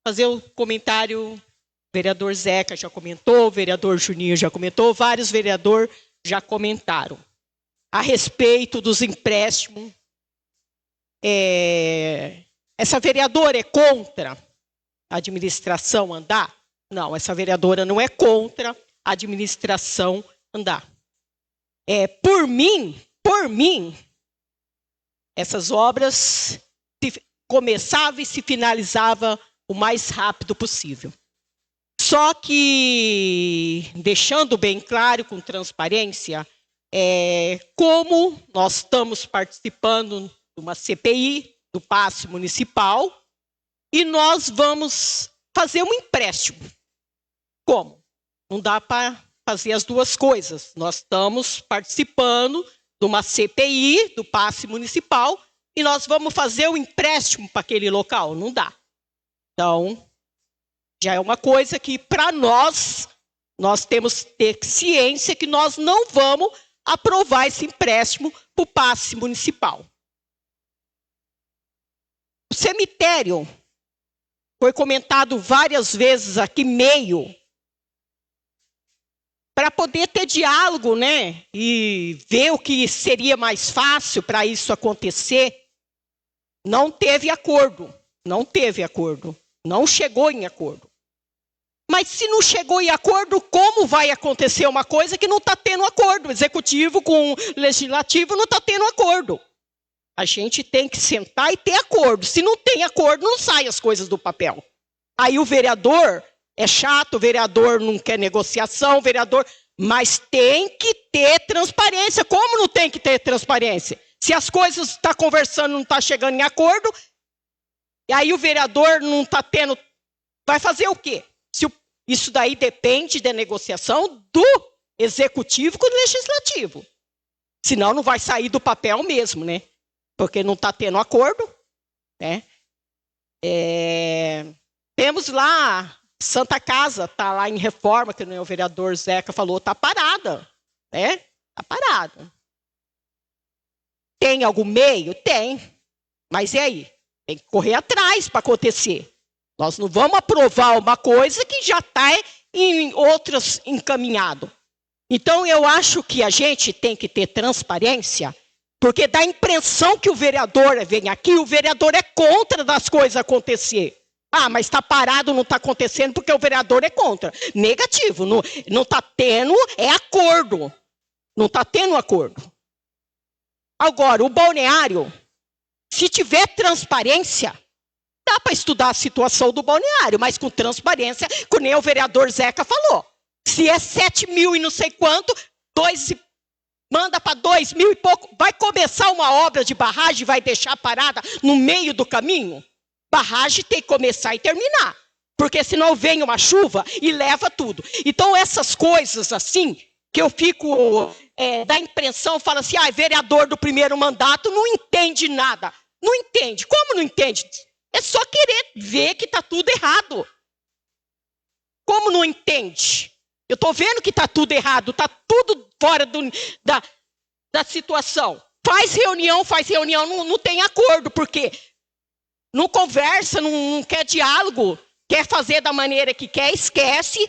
fazer o comentário, o vereador Zeca já comentou, o vereador Juninho já comentou, vários vereadores já comentaram a respeito dos empréstimos. Essa vereadora é contra a administração andar? Não, essa vereadora não é contra a administração andar. Por mim, essas obras começavam e se finalizavam o mais rápido possível. Só que, deixando bem claro, com transparência, como nós estamos participando de uma CPI, do passe municipal, e nós vamos fazer um empréstimo. Como? Não dá para fazer as duas coisas. Nós estamos participando de uma CPI, do passe municipal, e nós vamos fazer um empréstimo para aquele local. Não dá. Então, já é uma coisa que, para nós temos que ter ciência que nós não vamos aprovar esse empréstimo para o passe municipal. O cemitério foi comentado várias vezes aqui, para poder ter diálogo, né? E ver o que seria mais fácil para isso acontecer. Não teve acordo. Não chegou em acordo. Mas se não chegou em acordo, como vai acontecer uma coisa que não está tendo acordo? O executivo com o legislativo não está tendo acordo. A gente tem que sentar e ter acordo. Se não tem acordo, não saem as coisas do papel. Aí o vereador É chato, o vereador não quer negociação, o vereador... Mas tem que ter transparência. Como não tem que ter transparência? Se as coisas está conversando, não está chegando em acordo, e aí o vereador não está tendo... Vai fazer o quê? Isso daí depende da negociação do executivo com o legislativo. Senão não vai sair do papel mesmo, né? Porque não está tendo acordo, né? Temos lá... Santa Casa está lá em reforma, que o vereador Zeca falou, está parada, né? Está parada. Tem algum meio? Tem. Mas e aí? Tem que correr atrás para acontecer. Nós não vamos aprovar uma coisa que já está em outras encaminhado. Então, eu acho que a gente tem que ter transparência, porque dá a impressão que o vereador vem aqui, o vereador é contra das coisas acontecer. Ah, mas está parado, não está acontecendo porque o vereador é contra. Negativo, não está tendo, é acordo. Não está tendo acordo. Agora, o balneário, se tiver transparência, dá para estudar a situação do balneário, mas com transparência, como nem o vereador Zeca falou. Se é 7 mil e não sei quanto, manda para 2 mil e pouco, vai começar uma obra de barragem, vai deixar parada no meio do caminho? Barragem tem que começar e terminar, porque senão vem uma chuva e leva tudo. Então essas coisas assim, que eu fico, dá impressão, fala assim, vereador do primeiro mandato não entende nada. Não entende, como não entende? É só querer ver que está tudo errado. Como não entende? Eu estou vendo que está tudo errado, está tudo fora da situação. Faz reunião, não tem acordo, porque... Não conversa, não quer diálogo, quer fazer da maneira que quer, esquece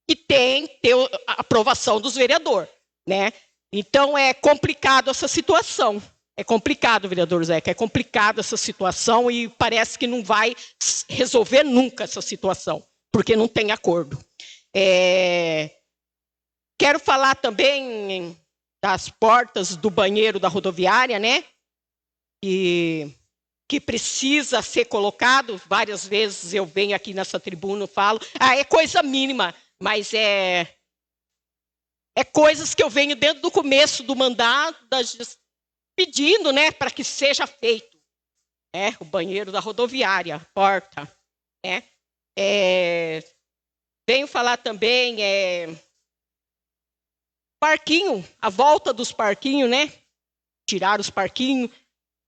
que tem que ter a aprovação dos vereadores, né? Então é complicado essa situação. É complicado, vereador Zeca, é complicado essa situação e parece que não vai resolver nunca essa situação, porque não tem acordo. Quero falar também das portas do banheiro da rodoviária, né? Que precisa ser colocado, várias vezes eu venho aqui nessa tribuna e falo, é coisa mínima, mas é coisas que eu venho desde o começo do mandato, pedindo, né, para que seja feito. O banheiro da rodoviária, a porta. Venho falar também, parquinho, a volta dos parquinhos, né? Tirar os parquinhos.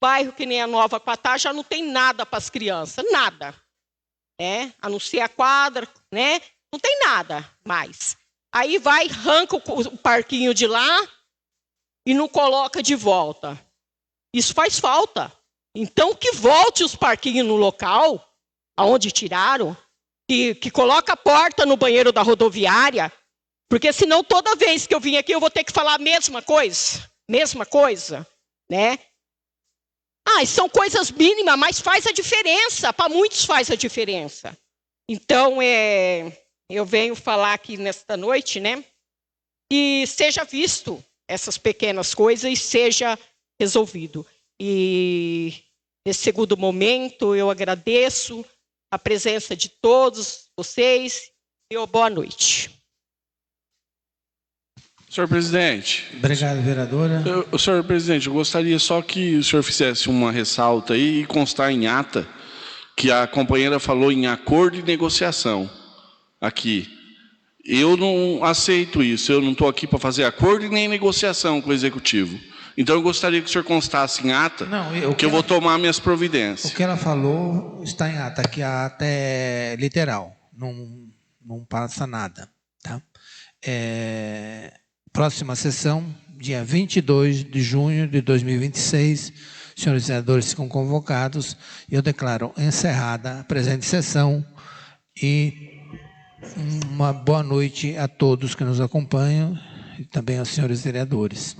Bairro que nem a Nova Quatá já não tem nada para as crianças, nada. A não ser a quadra, né? Não tem nada mais. Aí vai, arranca o parquinho de lá e não coloca de volta. Isso faz falta. Então que volte os parquinhos no local, aonde tiraram, que coloca a porta no banheiro da rodoviária, porque senão toda vez que eu vim aqui eu vou ter que falar a mesma coisa, né? São coisas mínimas, mas faz a diferença. Para muitos faz a diferença. Então, eu venho falar aqui nesta noite, né? Que seja visto essas pequenas coisas e seja resolvido. E, nesse segundo momento, eu agradeço a presença de todos vocês e boa noite. Senhor presidente. Obrigado, vereadora. Senhor presidente, eu gostaria só que o senhor fizesse uma ressalta aí e constar em ata que a companheira falou em acordo e negociação aqui. Eu não aceito isso, eu não estou aqui para fazer acordo e nem negociação com o executivo. Então eu gostaria que o senhor constasse em ata que eu vou tomar minhas providências. O que ela falou está em ata, que a ata é literal, não passa nada, tá? Próxima sessão, dia 22 de junho de 2026. Senhores senadores ficam convocados. Eu declaro encerrada a presente sessão e uma boa noite a todos que nos acompanham e também aos senhores vereadores.